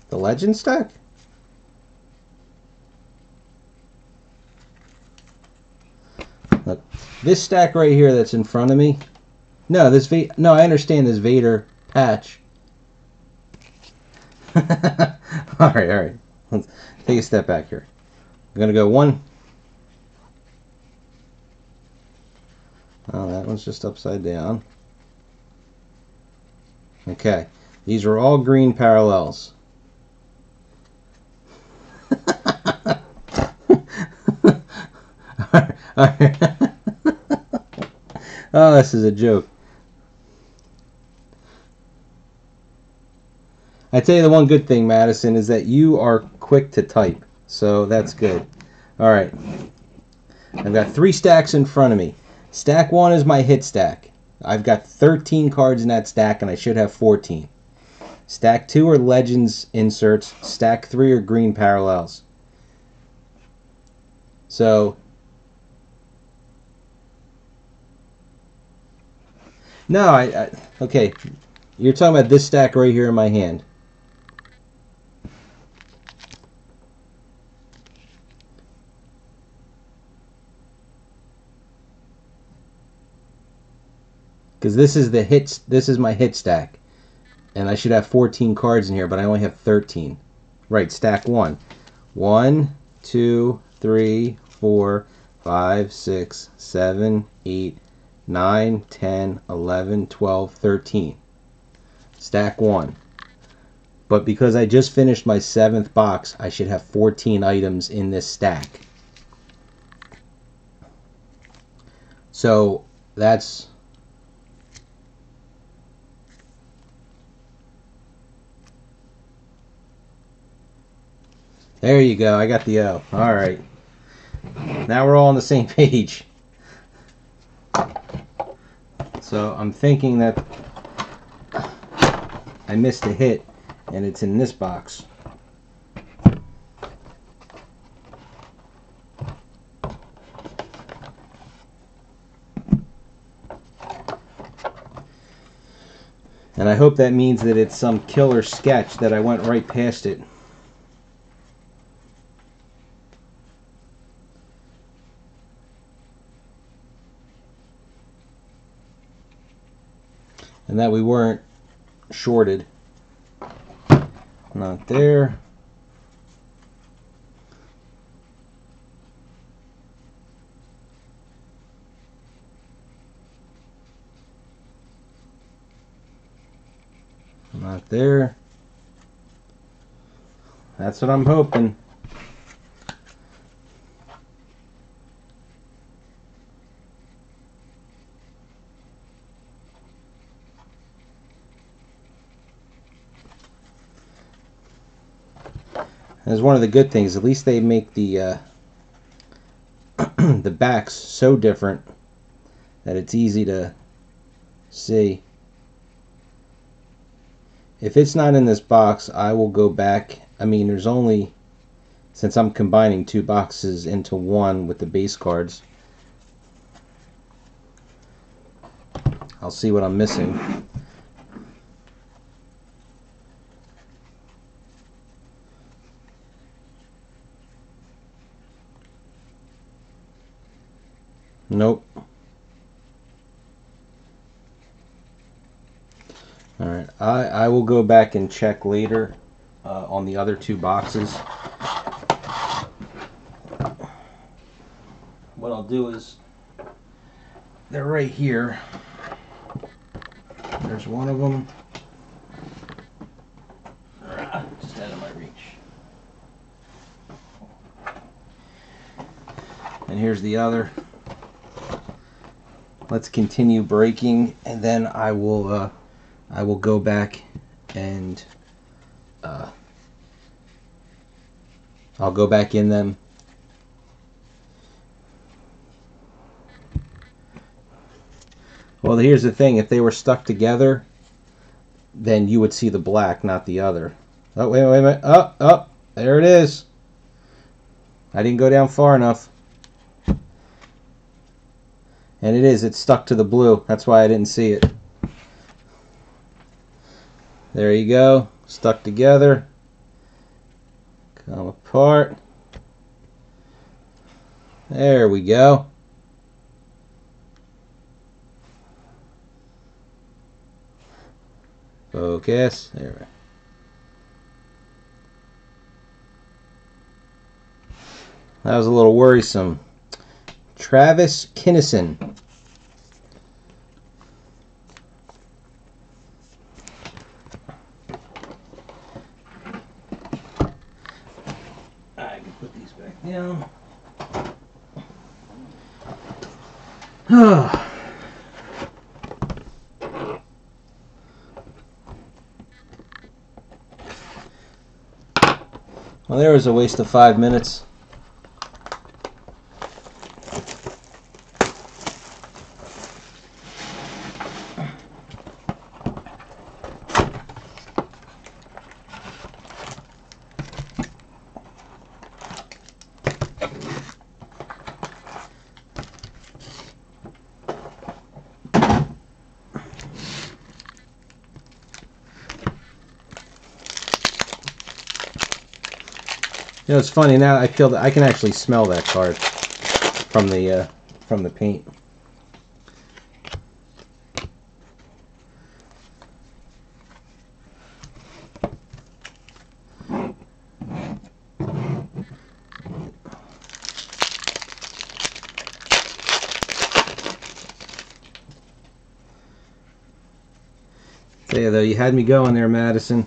the legend stack. Look, this stack right here that's in front of me. No, no, I understand this Vader patch. All right. Let's take a step back here. I'm gonna go one. Oh, that one's just upside down. Okay, these are all green parallels. All right. Oh, this is a joke. I tell you the one good thing, Madison, is that you are quick to type. So that's good. All right. I've got 3 stacks in front of me. Stack 1 is my hit stack. I've got 13 cards in that stack, and I should have 14. Stack 2 are legends inserts. Stack 3 are green parallels. So... No, okay. You're talking about this stack right here in my hand. Because this is the hits. This is my hit stack, and I should have 14 cards in here, but I only have 13. Right, stack 1. 1, 2, 3, 4, 5, 6, 7, 8, 9, 10, 11, 12, 13. Stack 1. But because I just finished my 7th box, I should have 14 items in this stack. So that's... There you go. I got the O. All right. Now we're all on the same page. So I'm thinking that I missed a hit, and it's in this box. And I hope that means that it's some killer sketch that I went right past it. And that we weren't shorted. Not there. Not there. That's what I'm hoping. That's one of the good things. At least they make the the backs so different that it's easy to see. If it's not in this box, I will go back. I mean, there's only, since I'm combining two boxes into one with the base cards, I'll see what I'm missing. Nope. Alright, I will go back and check later on the other two boxes. What I'll do is, they're right here. There's one of them. Just out of my reach. And here's the other. Let's continue breaking, and then I will go back and I'll go back in them. Well, here's the thing. If they were stuck together, then you would see the black, not the other. Oh, wait a minute. Oh, there it is. I didn't go down far enough. And it's stuck to the blue. That's why I didn't see it. There you go. Stuck together. Come apart. There we go. Focus. There. That was a little worrisome. Travis Kinnison. I can put these back down. Well, there was a waste of 5 minutes. You know, it's funny now. I can actually smell that card from the paint. Tell you though, you had me going there, Madison.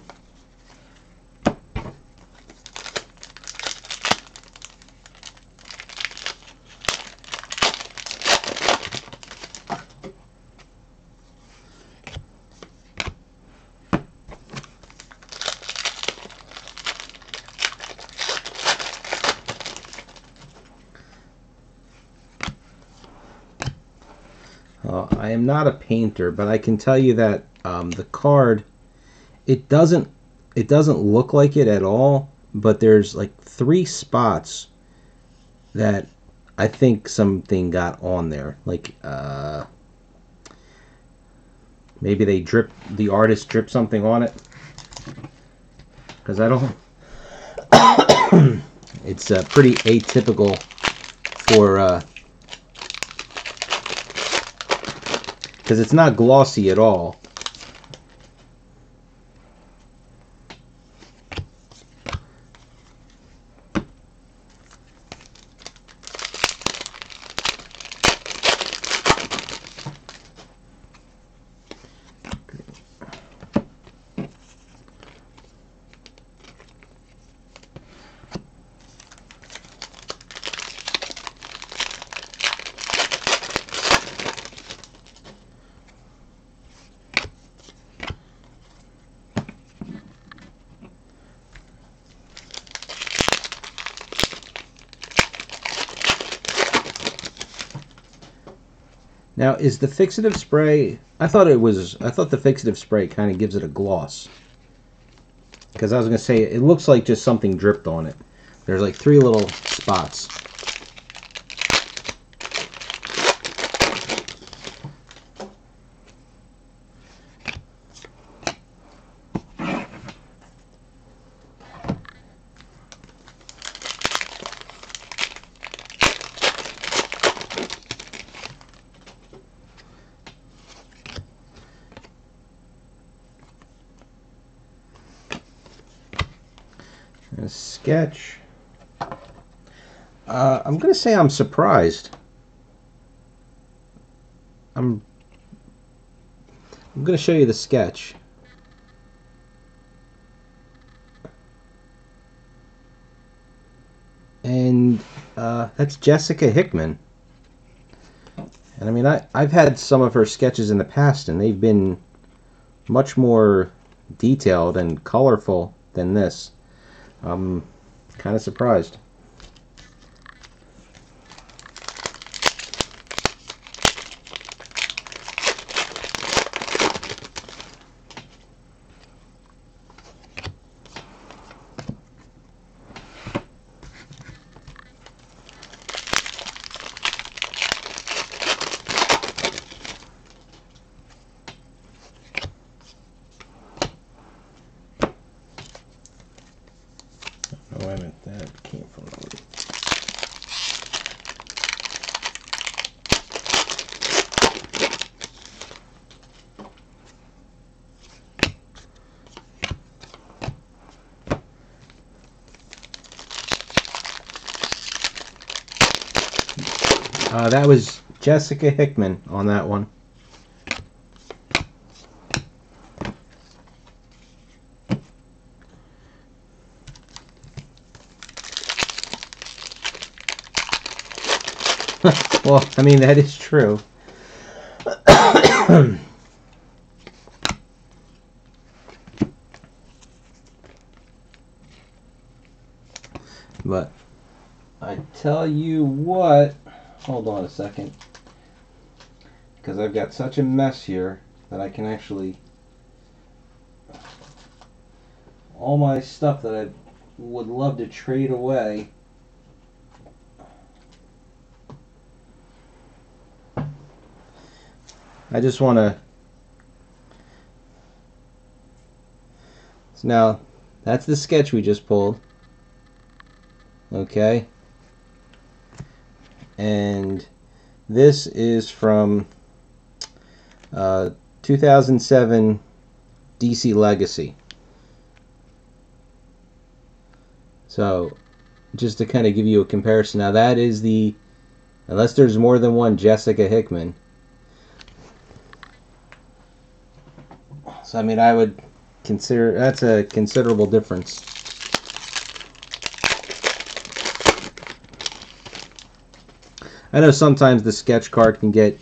I am not a painter, but I can tell you that the card, it doesn't look like it at all, but there's like 3 spots that I think something got on there. Like maybe the artist dripped something on it, because I don't. It's pretty atypical for. Because it's not glossy at all. Now, is the fixative spray? I thought the fixative spray kind of gives it a gloss. Because I was going to say, it looks like just something dripped on it. There's like 3 little spots. A sketch. I'm going to say I'm surprised. I'm going to show you the sketch. And that's Jessica Hickman. And I mean, I've had some of her sketches in the past, and they've been much more detailed and colorful than this. I'm kind of surprised. Oh, wait a minute, that came from the... that was Jessica Hickman on that one. Well, I mean, that is true. But I tell you what, hold on a second, because I've got such a mess here that I can actually, all my stuff that I would love to trade away. I just want to, so now that's the sketch we just pulled. Okay. And this is from 2007 DC Legacy. So just to kind of give you a comparison, now that is the, unless there's more than one Jessica Hickman. So I mean, I would consider that's a considerable difference. I know sometimes the sketch card can get,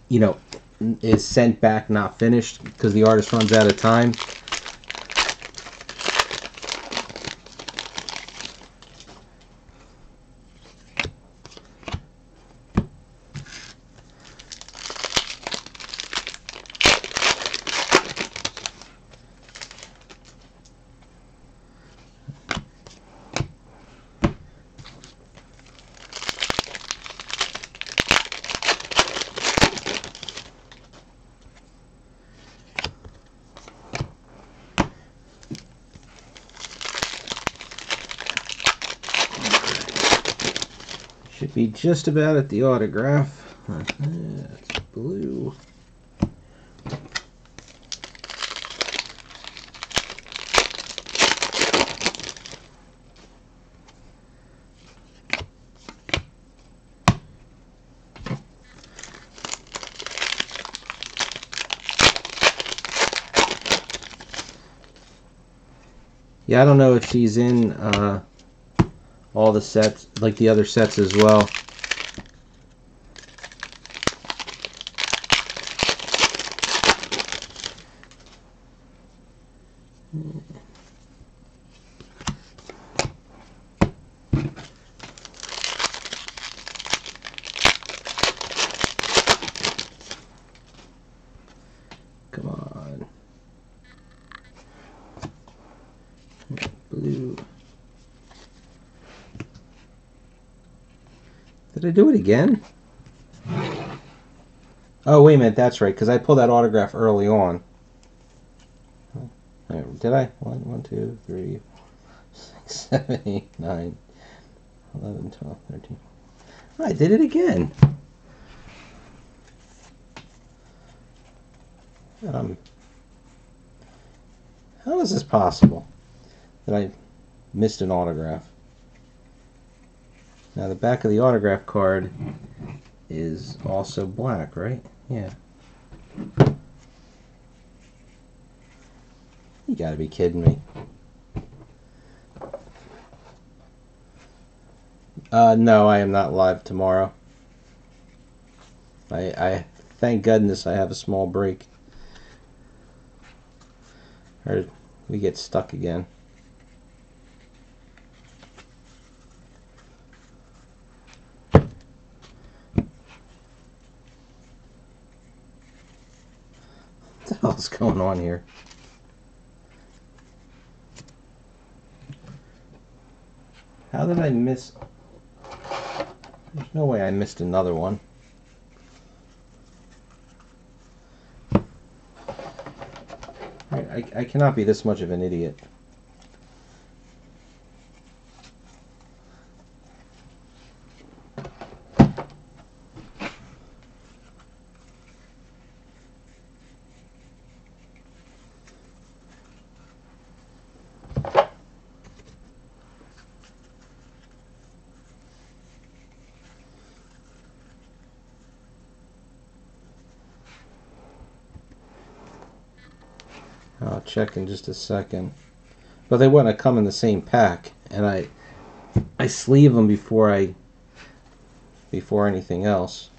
you know, is sent back not finished because the artist runs out of time. Should be just about at the autograph. That's blue. Yeah, I don't know if she's in all the sets, like the other sets as well. Blue. Did I do it again? Oh, wait a minute. That's right, because I pulled that autograph early on. Did I? 1, 2, 3, 6, 7, 8, 9, 11, 12, 13. I did it again. How is this possible that I missed an autograph? Now the back of the autograph card is also black, right? Yeah. You gotta be kidding me. No, I am not live tomorrow. I thank goodness I have a small break. Or we get stuck again. What the hell's going on here? How did I miss? There's no way I missed another one. I cannot be this much of an idiot. I'll check in just a second. But they wouldn't have come in the same pack, and I sleeve them before anything else.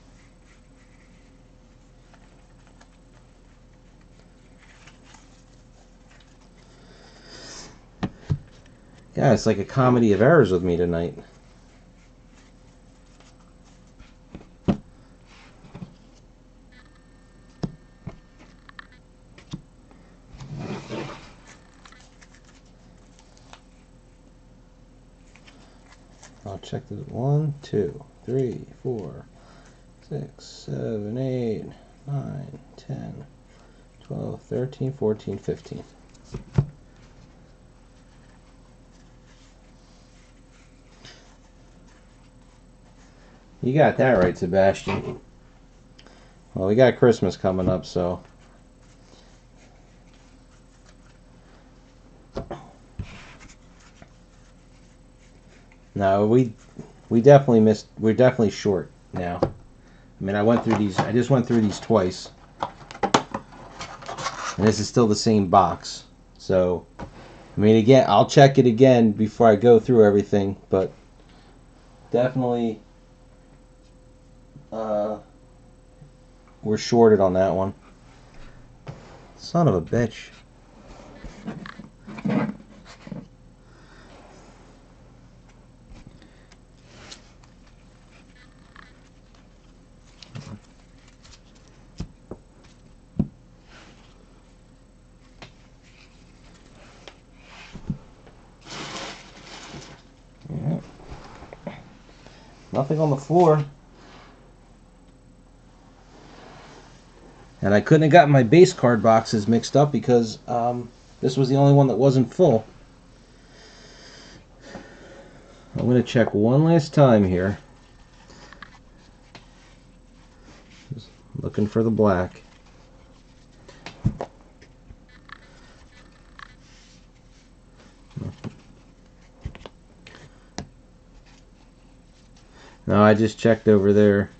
Yeah, it's like a comedy of errors with me tonight. I'll check this. 1, 2, 3, 4, 6, 7, 8, 9, 10, 12, 13, 14, 15. You got that right, Sebastian. Well, we got Christmas coming up, so no, we definitely missed. We're definitely short now. I mean, I just went through these twice, and this is still the same box. So, I mean, again, I'll check it again before I go through everything, but definitely, we're shorted on that one. Son of a bitch. Nothing on the floor. And I couldn't have gotten my base card boxes mixed up because this was the only one that wasn't full. I'm going to check one last time here. Just looking for the black. No, I just checked over there.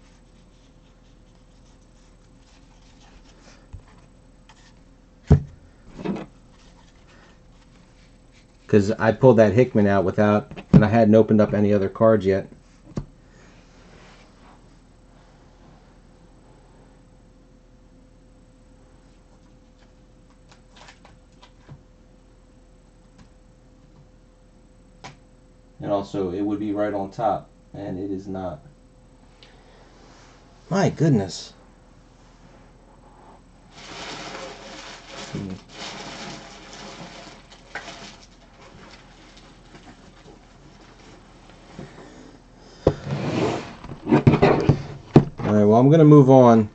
Because I pulled that Hickman out and I hadn't opened up any other cards yet. And also, it would be right on top, and it is not. My goodness. I'm going to move on.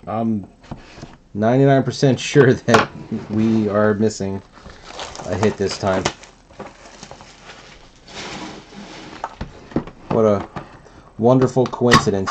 I'm 99% sure that we are missing a hit this time. What a wonderful coincidence.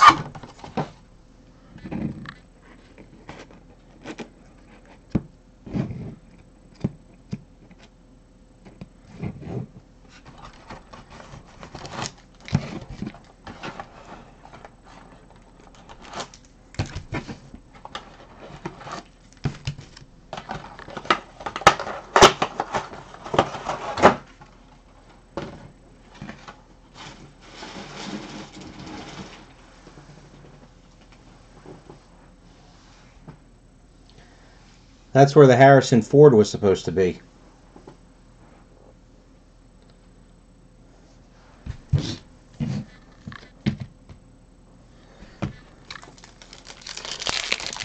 That's where the Harrison Ford was supposed to be.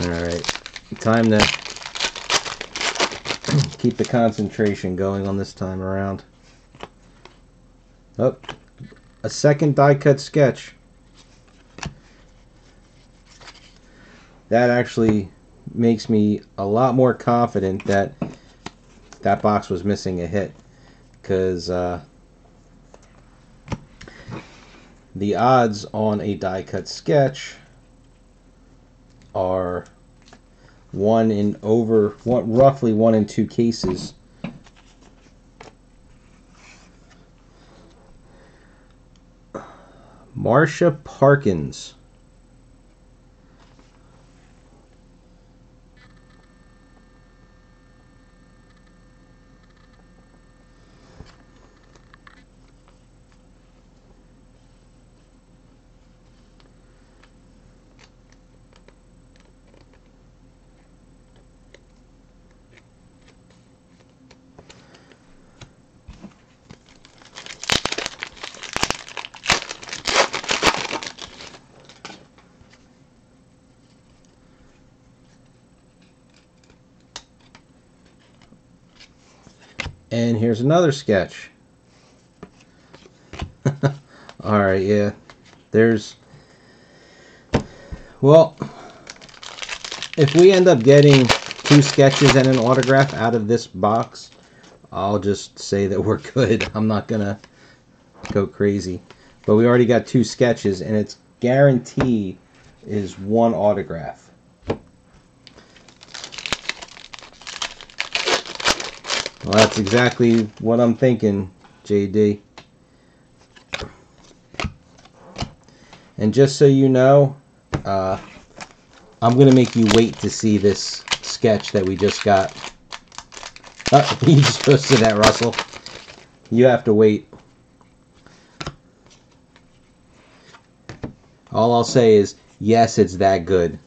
Alright, time to keep the concentration going on this time around. Oh, a second die cut sketch. That actually makes me a lot more confident that that box was missing a hit, because the odds on a die cut sketch are roughly 1 in 2 cases. Marsha Parkins. And here's another sketch. Alright, yeah. Well, if we end up getting 2 sketches and an autograph out of this box, I'll just say that we're good. I'm not going to go crazy. But we already got 2 sketches, and it's guaranteed is 1 autograph. Well, that's exactly what I'm thinking, JD. And just so you know, I'm going to make you wait to see this sketch that we just got. Oh, you just posted that, Russell. You have to wait. All I'll say is, yes, it's that good.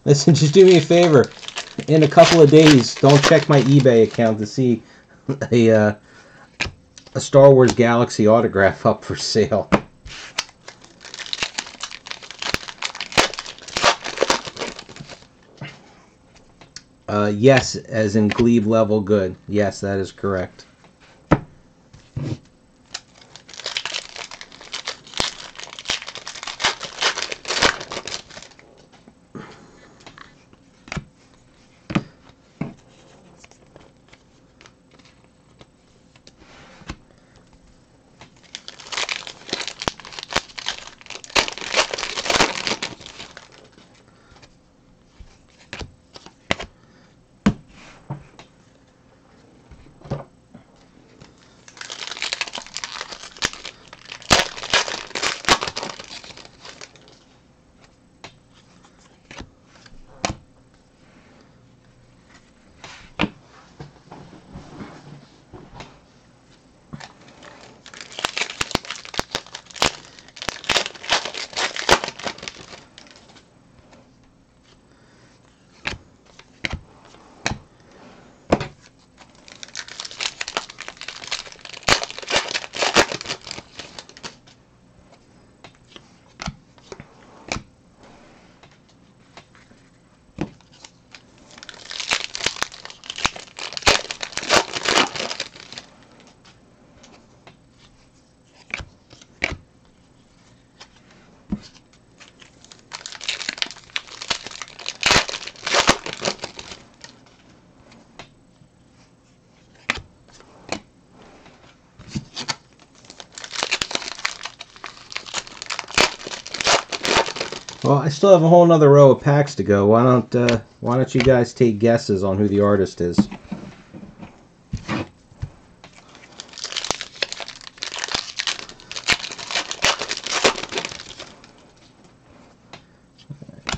Listen, just do me a favor. In a couple of days, don't check my eBay account to see a Star Wars Galaxy autograph up for sale. Yes, as in glebe level good. Yes, that is correct. Well, I still have a whole nother row of packs to go. Why don't you guys take guesses on who the artist is?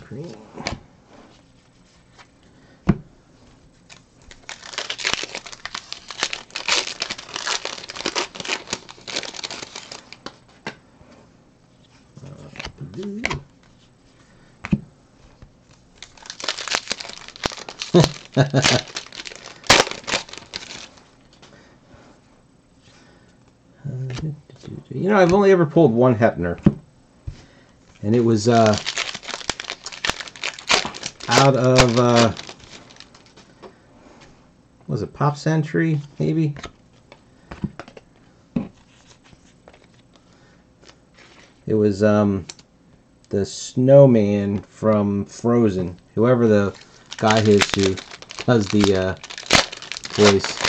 Green. Blue. You know, I've only ever pulled one Hepner, and it was out of was it Pop Century, maybe? It was the snowman from Frozen, whoever the guy is who does the voice.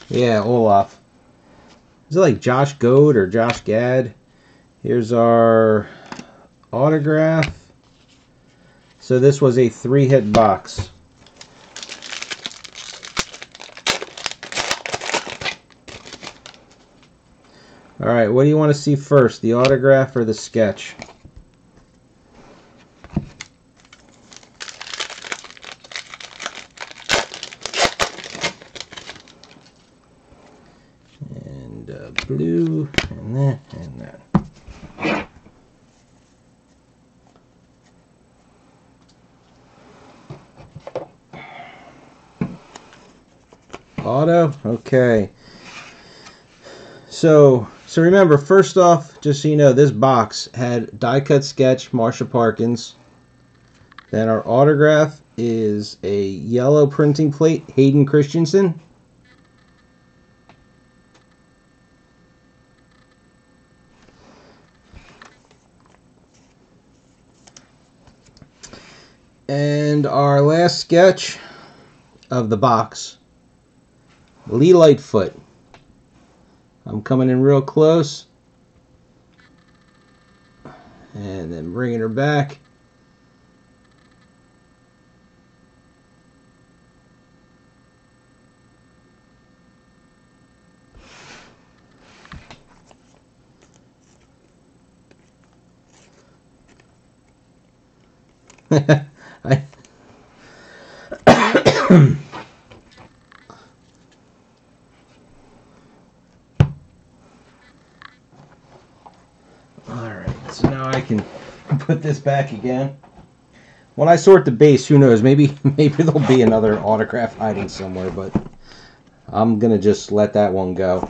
Yeah, Olaf. Is it like Josh Goad or Josh Gad? Here's our autograph. So this was a 3-hit box. Alright, what do you want to see first? The autograph or the sketch? And blue, and that, and that. Auto? Okay. So remember, first off, just so you know, this box had die-cut sketch, Marsha Parkins. Then our autograph is a yellow printing plate, Hayden Christensen. And our last sketch of the box, Lee Lightfoot. I'm coming in real close. And then bringing her back. Alright, so now I can put this back again. When I sort the base, who knows, maybe there'll be another autograph hiding somewhere, but I'm gonna just let that one go.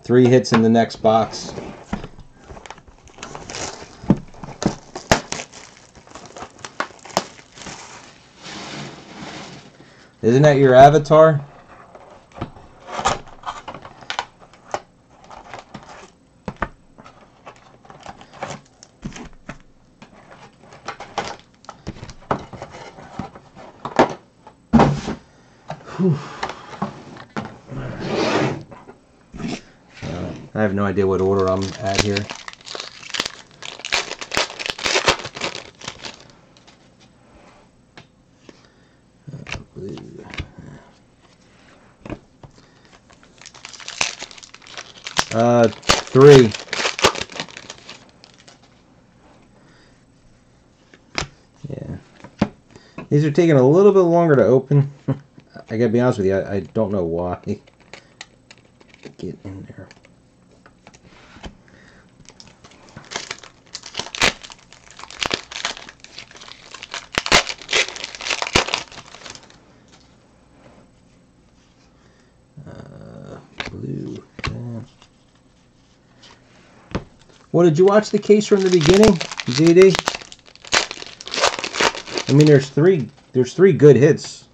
3 hits in the next box. Isn't that your avatar? I have no idea what order I'm at here. Blue. 3. Yeah. These are taking a little bit longer to open. I gotta be honest with you, I don't know why. Get in there. Blue. Yeah. Well, did you watch the case from the beginning, ZD? I mean, there's three good hits.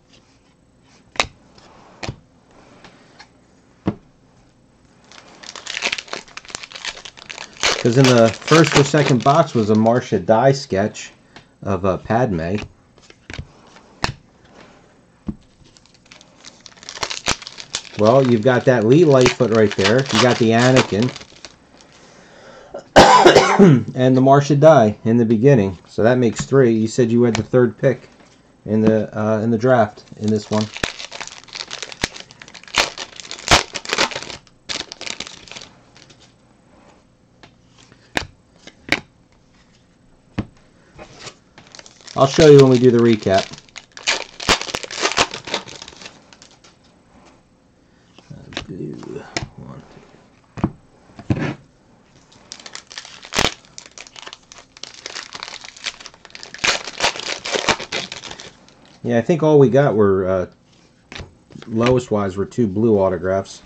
Because in the first or second box was a Marsha die sketch of Padme. Well, you've got that Lee Lightfoot right there. You got the Anakin. And the Marsha Die in the beginning. So that makes 3. You said you had the 3rd pick in the draft in this one. I'll show you when we do the recap. Blue. 1, 2. Yeah, I think all we got were, lowest wise, were 2 blue autographs.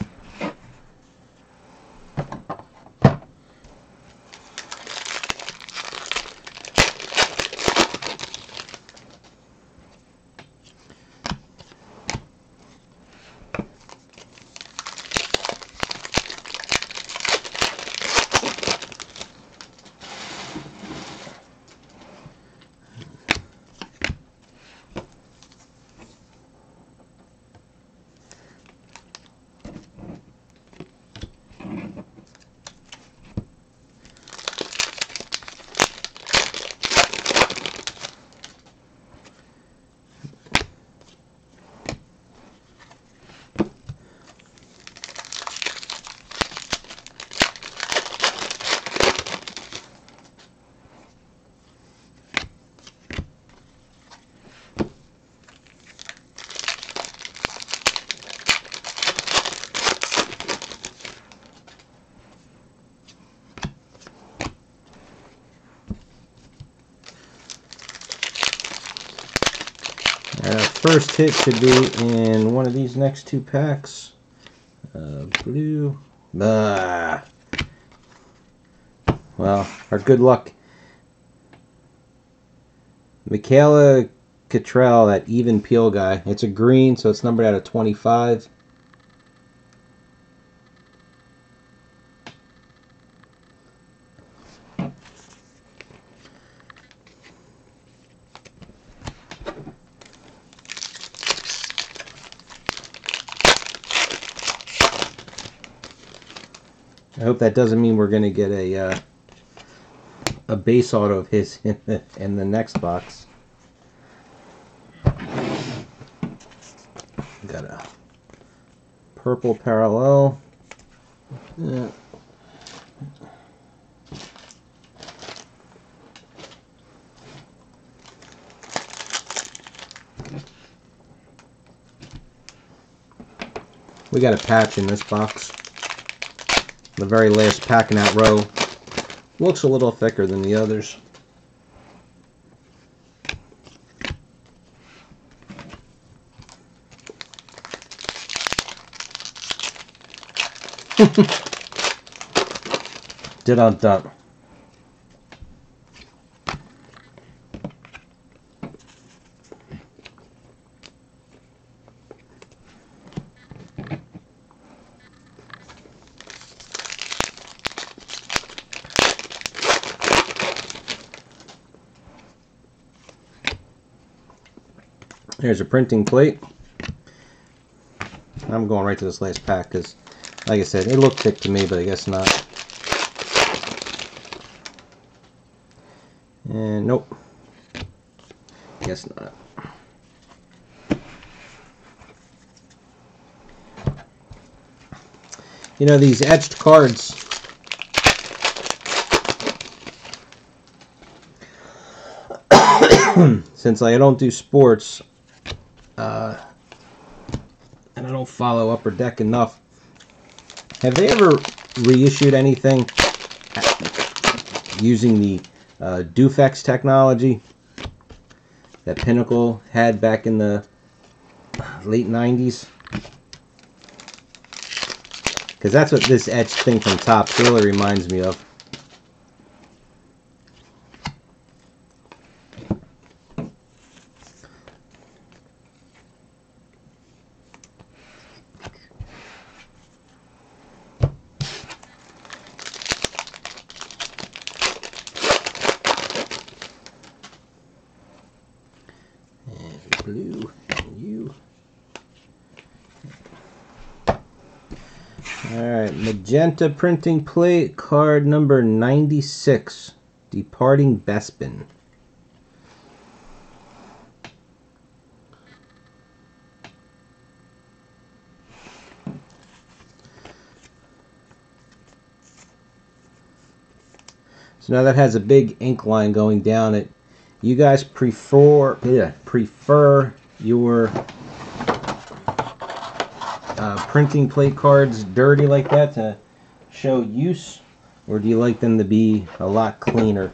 First hit should be in one of these next 2 packs. Blue. Well, our good luck. Michaela Cottrell, that even peel guy. It's a green, so it's numbered out of 25. I hope that doesn't mean we're going to get a base auto of his in the next box. Got a purple parallel. Yeah. We got a patch in this box. The very last pack in that row looks a little thicker than the others. Dun-dun-dun. Here's a printing plate. I'm going right to this last pack because, like I said, it looked thick to me, but I guess not. And nope. Guess not. You know, these etched cards, since I don't do sports, and I don't follow Upper Deck enough, have they ever reissued anything using the Dufex technology that Pinnacle had back in the late 90s? Because that's what this etched thing from Topps really reminds me of. Blue, and you. Alright, magenta printing plate, card number 96, Departing Bespin. So now that has a big ink line going down it. You guys prefer your printing plate cards dirty like that to show use, or do you like them to be a lot cleaner?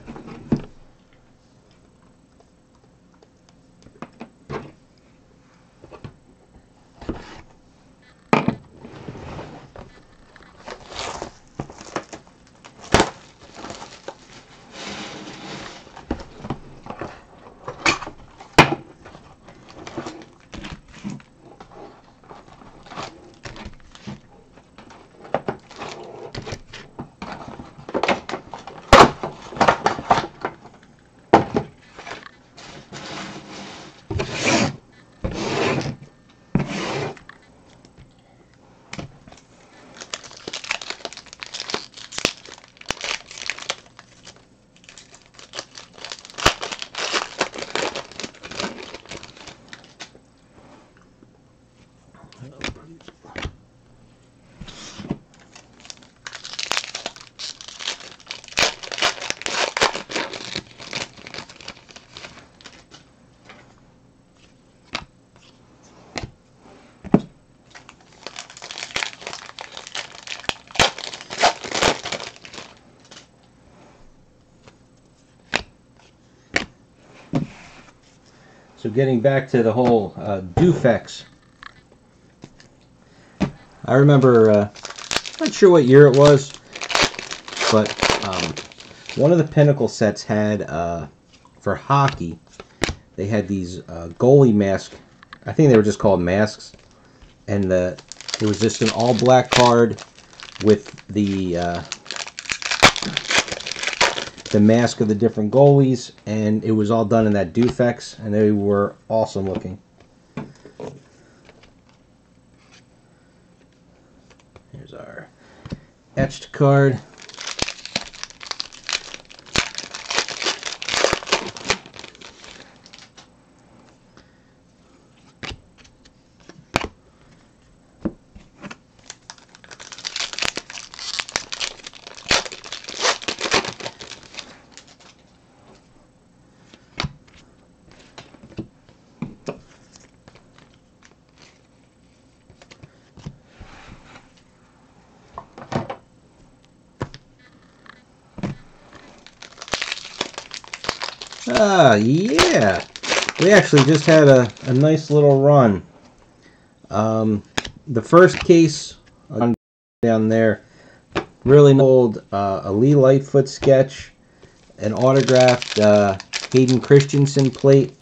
So getting back to the whole Dufex, I remember, not sure what year it was, but one of the Pinnacle sets had, for hockey, they had these goalie masks. I think they were just called masks, and it was just an all black card with the mask of the different goalies, and it was all done in that Dufex, and they were awesome looking. Here's our etched card. Yeah, we actually just had a nice little run. The first case down there, really old, a Lee Lightfoot sketch, an autographed Hayden Christensen plate,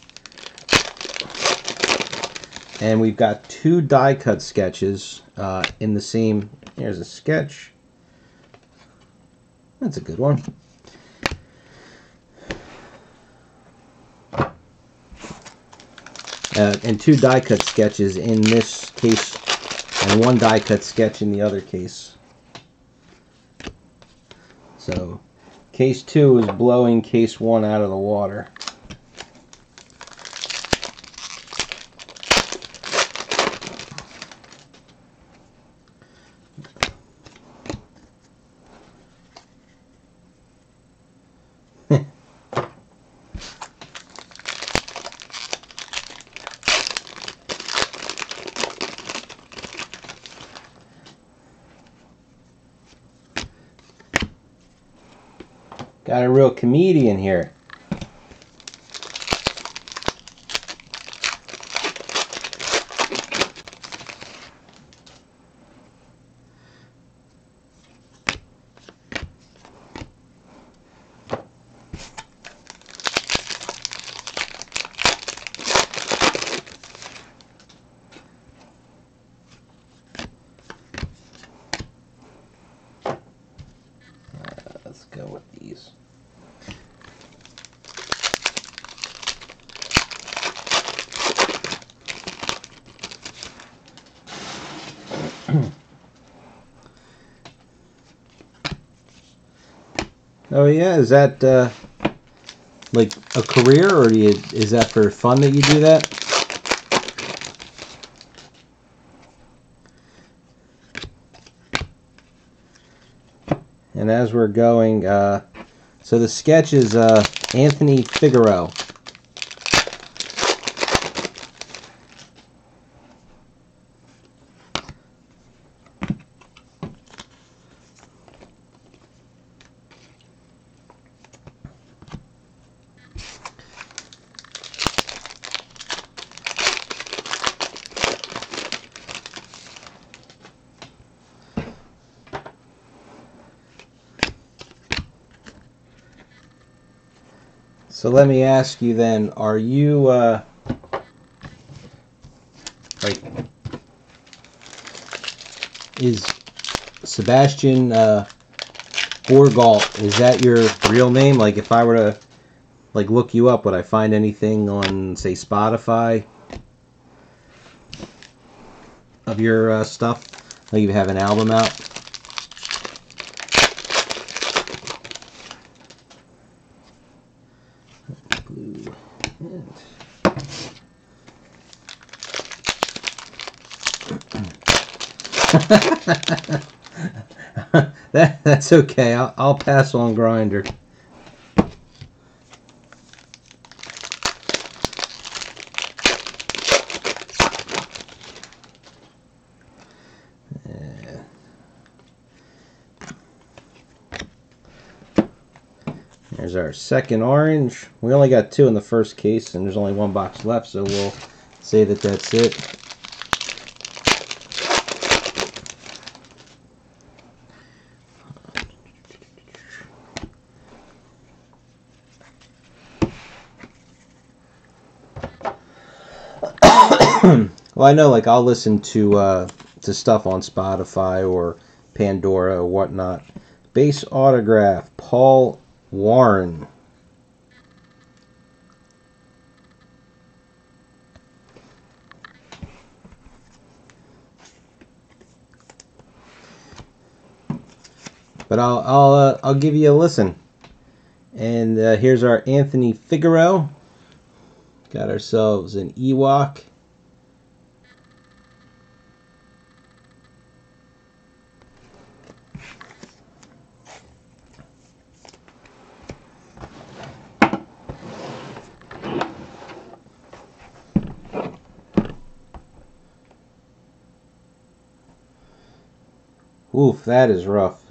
and we've got two die cut sketches in the same. Here's a sketch. That's a good one. And two die cut sketches in this case, and one die cut sketch in the other case. So case 2 is blowing case 1 out of the water. Got a real comedian here. Let's go with these. Oh yeah, is that like a career, or is that for fun that you do that? And as we're going, so the sketch is Anthony Figaro. So let me ask you then, are you like, is Sebastian Borgalt, is that your real name? Like if I were to like look you up, would I find anything on, say, Spotify of your stuff? Like you have an album out? That's okay. I'll pass on Grinder. There's our second orange. We only got 2 in the first case, and there's only 1 box left, so we'll say that that's it. Well, I know, like, I'll listen to stuff on Spotify or Pandora or whatnot. Base autograph, Paul Warren. But I'll give you a listen. And here's our Anthony Figaro. Got ourselves an Ewok. Oof, that is rough.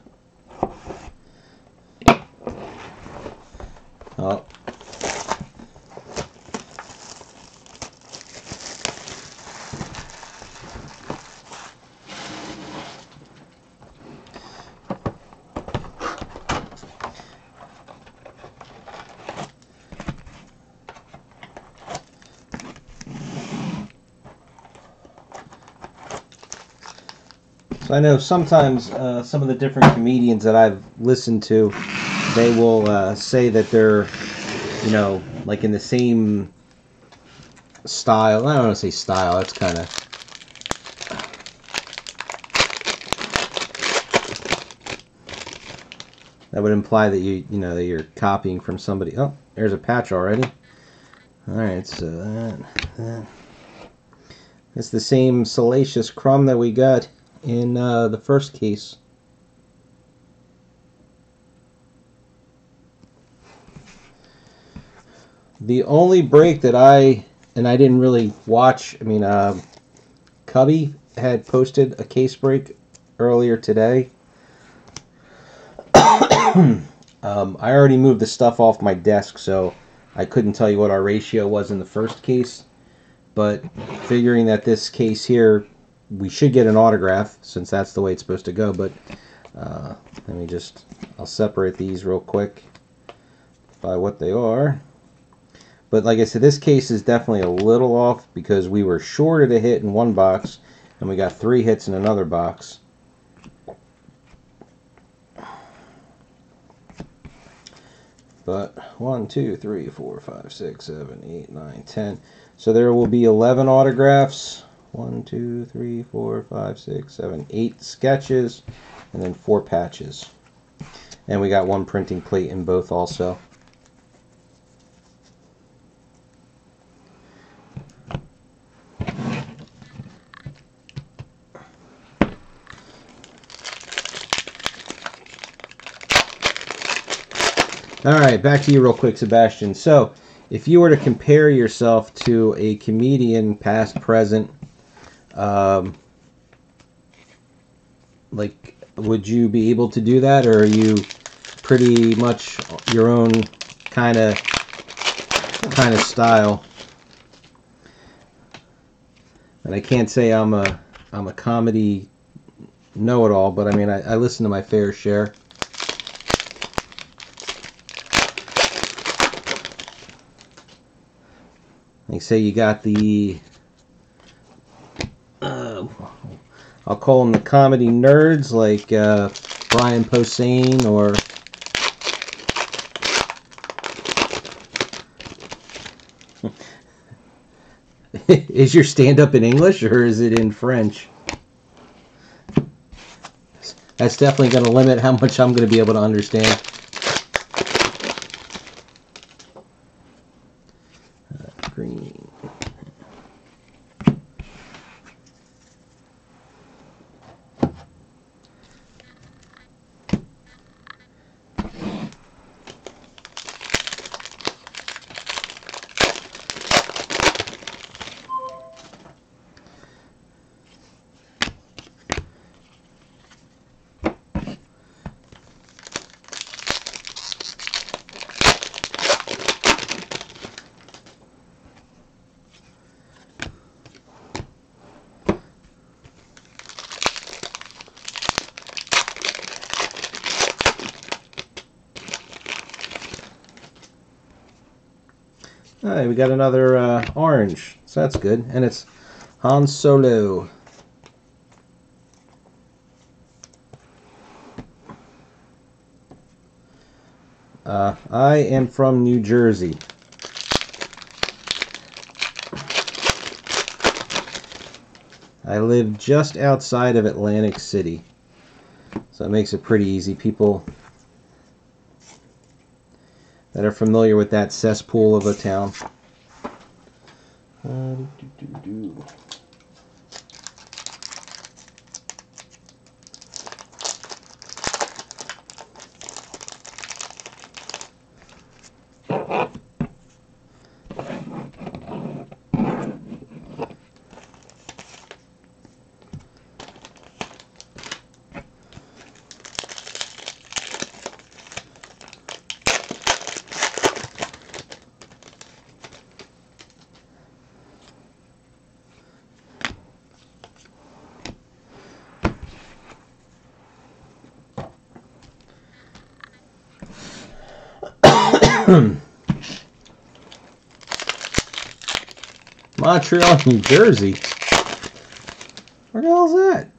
Oh. So I know sometimes some of the different comedians that I've listened to, they will say that they're, you know, like in the same style. I don't want to say style. That's kind of... That would imply that you know, that you're copying from somebody. Oh, there's a patch already. All right, so that. It's the same Salacious Crumb that we got in the first case. The only break that I didn't really watch, I mean, Cubby had posted a case break earlier today. I already moved the stuff off my desk, so I couldn't tell you what our ratio was in the first case. But figuring that this case here, we should get an autograph, since that's the way it's supposed to go. But let me just, I'll separate these real quick by what they are. But like I said, this case is definitely a little off because we were shorted a hit in one box, and we got 3 hits in another box. But 1, 2, 3, 4, 5, 6, 7, 8, 9, 10. So there will be 11 autographs. 1, 2, 3, 4, 5, 6, 7, 8 sketches, and then 4 patches. And we got one printing plate in both also. Alright, back to you real quick, Sebastian. So, if you were to compare yourself to a comedian, past, present, like, would you be able to do that, or are you pretty much your own kind of style? And I can't say I'm a comedy know-it-all, but I mean I listen to my fair share. Like, say you got the I'll call them the comedy nerds, like Brian Posehn, or is your stand-up in English or is it in French? That's definitely going to limit how much I'm going to be able to understand. Green. Alright, we got another orange, so that's good. And it's Han Solo. I am from New Jersey. I live just outside of Atlantic City. So it makes it pretty easy. People that are familiar with that cesspool of a town. Montreal, New Jersey? Where the hell is that?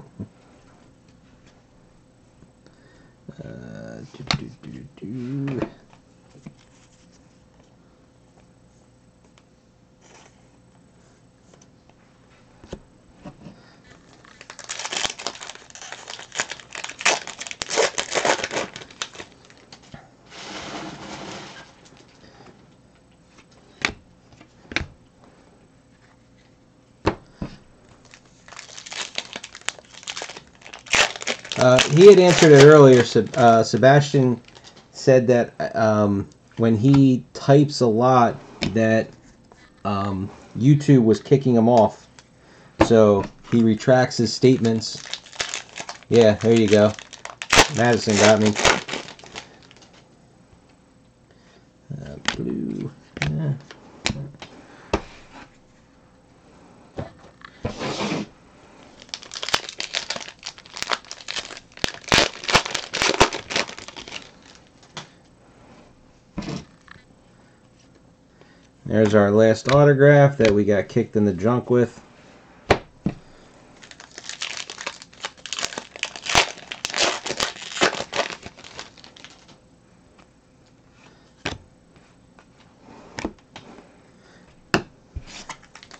He had answered it earlier. Sebastian said that when he types a lot, that YouTube was kicking him off. So he retracts his statements. Yeah, there you go. Madison got me. Blue. Yeah. There's our last autograph that we got kicked in the junk with.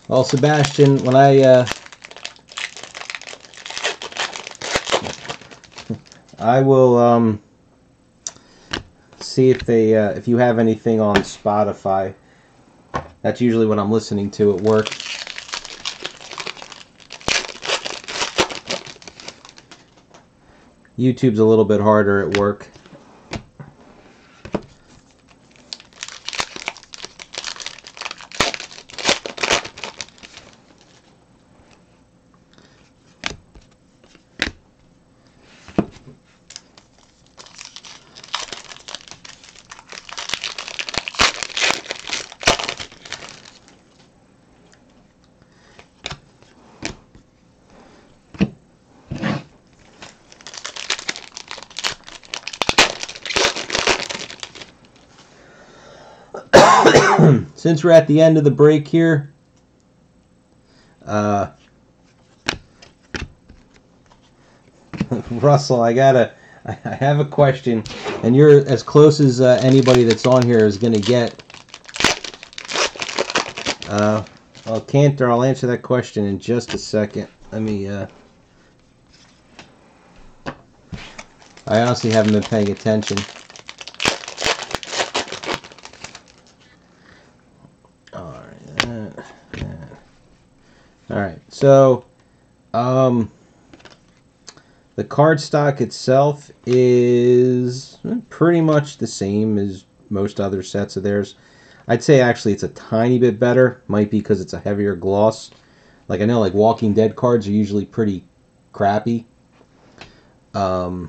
Well, Sebastian, when I will see if they if you have anything on Spotify. That's usually what I'm listening to at work. YouTube's a little bit harder at work. Since we're at the end of the break here, Russell, I have a question, and you're as close as anybody that's on here is going to get. Well, Cantor, I'll answer that question in just a second. Let me. I honestly haven't been paying attention. All right, so the cardstock itself is pretty much the same as most other sets of theirs. I'd say actually it's a tiny bit better. Might be because it's a heavier gloss. Like I know like Walking Dead cards are usually pretty crappy. You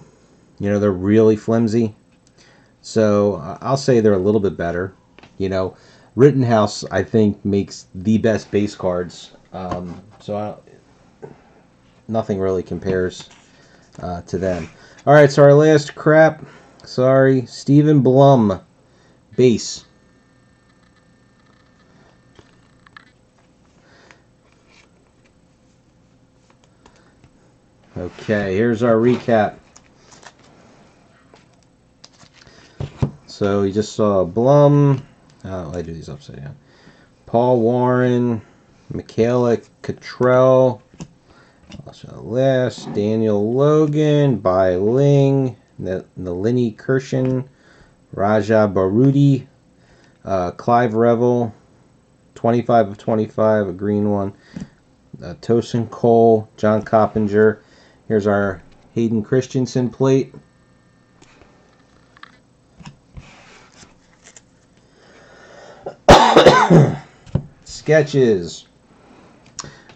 know, they're really flimsy. So I'll say they're a little bit better. You know, Rittenhouse I think makes the best base cards. Nothing really compares to them. All right, so our last crap. Sorry, Stephen Blum base. Okay, here's our recap. So you just saw Blum. Oh, I do these upside down. Paul Warren, Michaela Cottrell, last Daniel Logan, Bai Ling, Nalini Kirshen, Raja Barudi, Clive Revel, 25 of 25, a green one. Tosin Cole, John Coppinger. Here's our Hayden Christensen plate. Sketches.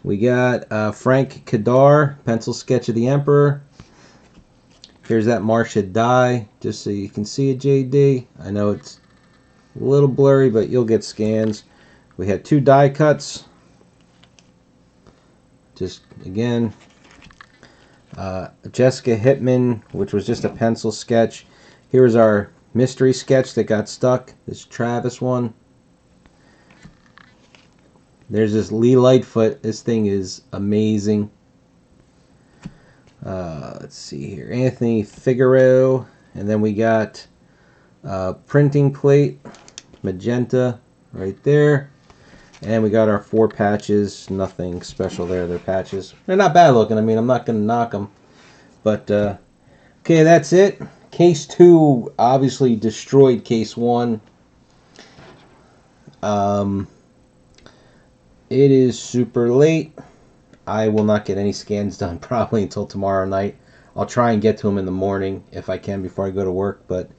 We got Frank Kadar, pencil sketch of the Emperor. Here's that Marcia die, just so you can see it, JD. I know it's a little blurry, but you'll get scans. We had 2 die cuts. Just, again, Jessica Hitman, which was just a pencil sketch. Here's our mystery sketch that got stuck, this Travis one. There's this Lee Lightfoot. This thing is amazing. Let's see here. Anthony Figueroa. And then we got printing plate, magenta, right there. And we got our 4 patches. Nothing special there. They're patches. They're not bad looking. I mean, I'm not going to knock them. But, okay, that's it. Case 2 obviously destroyed Case 1. It is super late. I will not get any scans done probably until tomorrow night. I'll try and get to them in the morning if I can before I go to work, but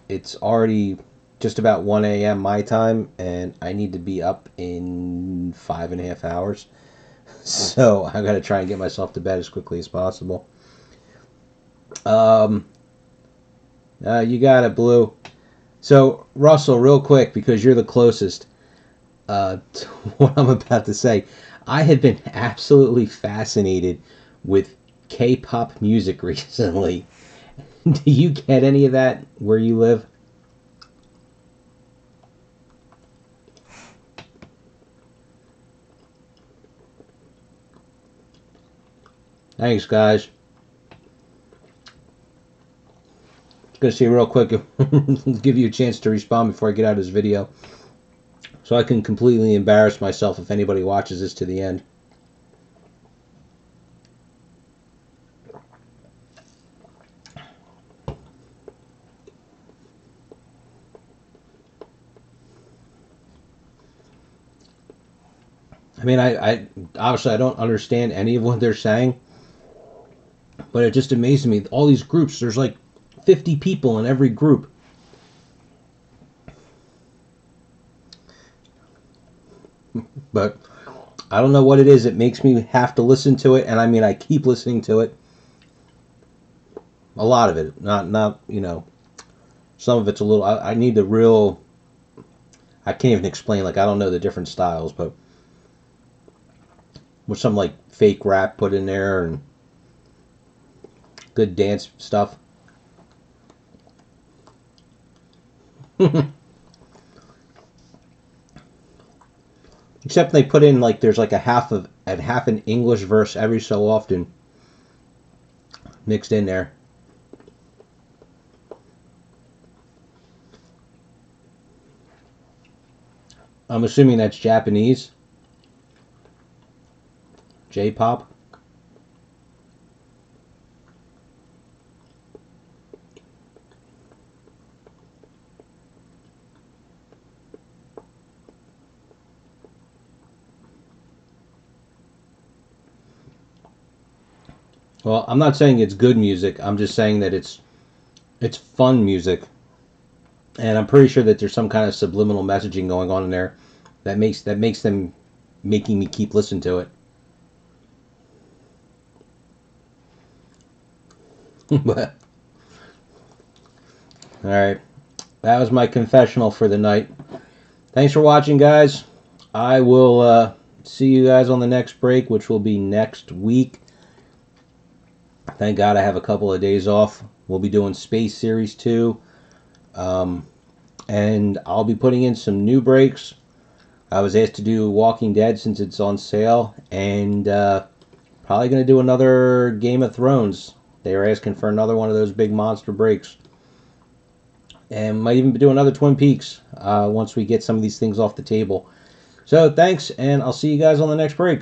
it's already just about 1 a.m. my time, and I need to be up in 5.5 hours. So I've got to try and get myself to bed as quickly as possible. You got it, Blue. So, Russell, real quick, because you're the closest to what I'm about to say. I had been absolutely fascinated with K-pop music recently. Do you get any of that where you live? Thanks, guys. Gonna see real quick, give you a chance to respond before I get out of this video, so I can completely embarrass myself if anybody watches this to the end. I mean, I obviously I don't understand any of what they're saying, but it just amazes me. All these groups, there's like 50 people in every group. But I don't know what it is. It makes me have to listen to it, and I mean, I keep listening to it. A lot of it, not some of it's a little. I need the real. I can't even explain. Like I don't know the different styles, but with some like fake rap put in there and good dance stuff. Except they put in like there's like a half an English verse every so often mixed in there. I'm assuming that's Japanese. J-pop. Well, I'm not saying it's good music. I'm just saying that it's fun music, and I'm pretty sure that there's some kind of subliminal messaging going on in there that makes them making me keep listening to it. But all right, that was my confessional for the night. Thanks for watching, guys. I will see you guys on the next break, which will be next week. Thank God I have a couple of days off. We'll be doing Space Series 2. And I'll be putting in some new breaks. I was asked to do Walking Dead since it's on sale. And probably going to do another Game of Thrones. They were asking for another one of those big monster breaks. And might even do another Twin Peaks once we get some of these things off the table. So thanks, and I'll see you guys on the next break.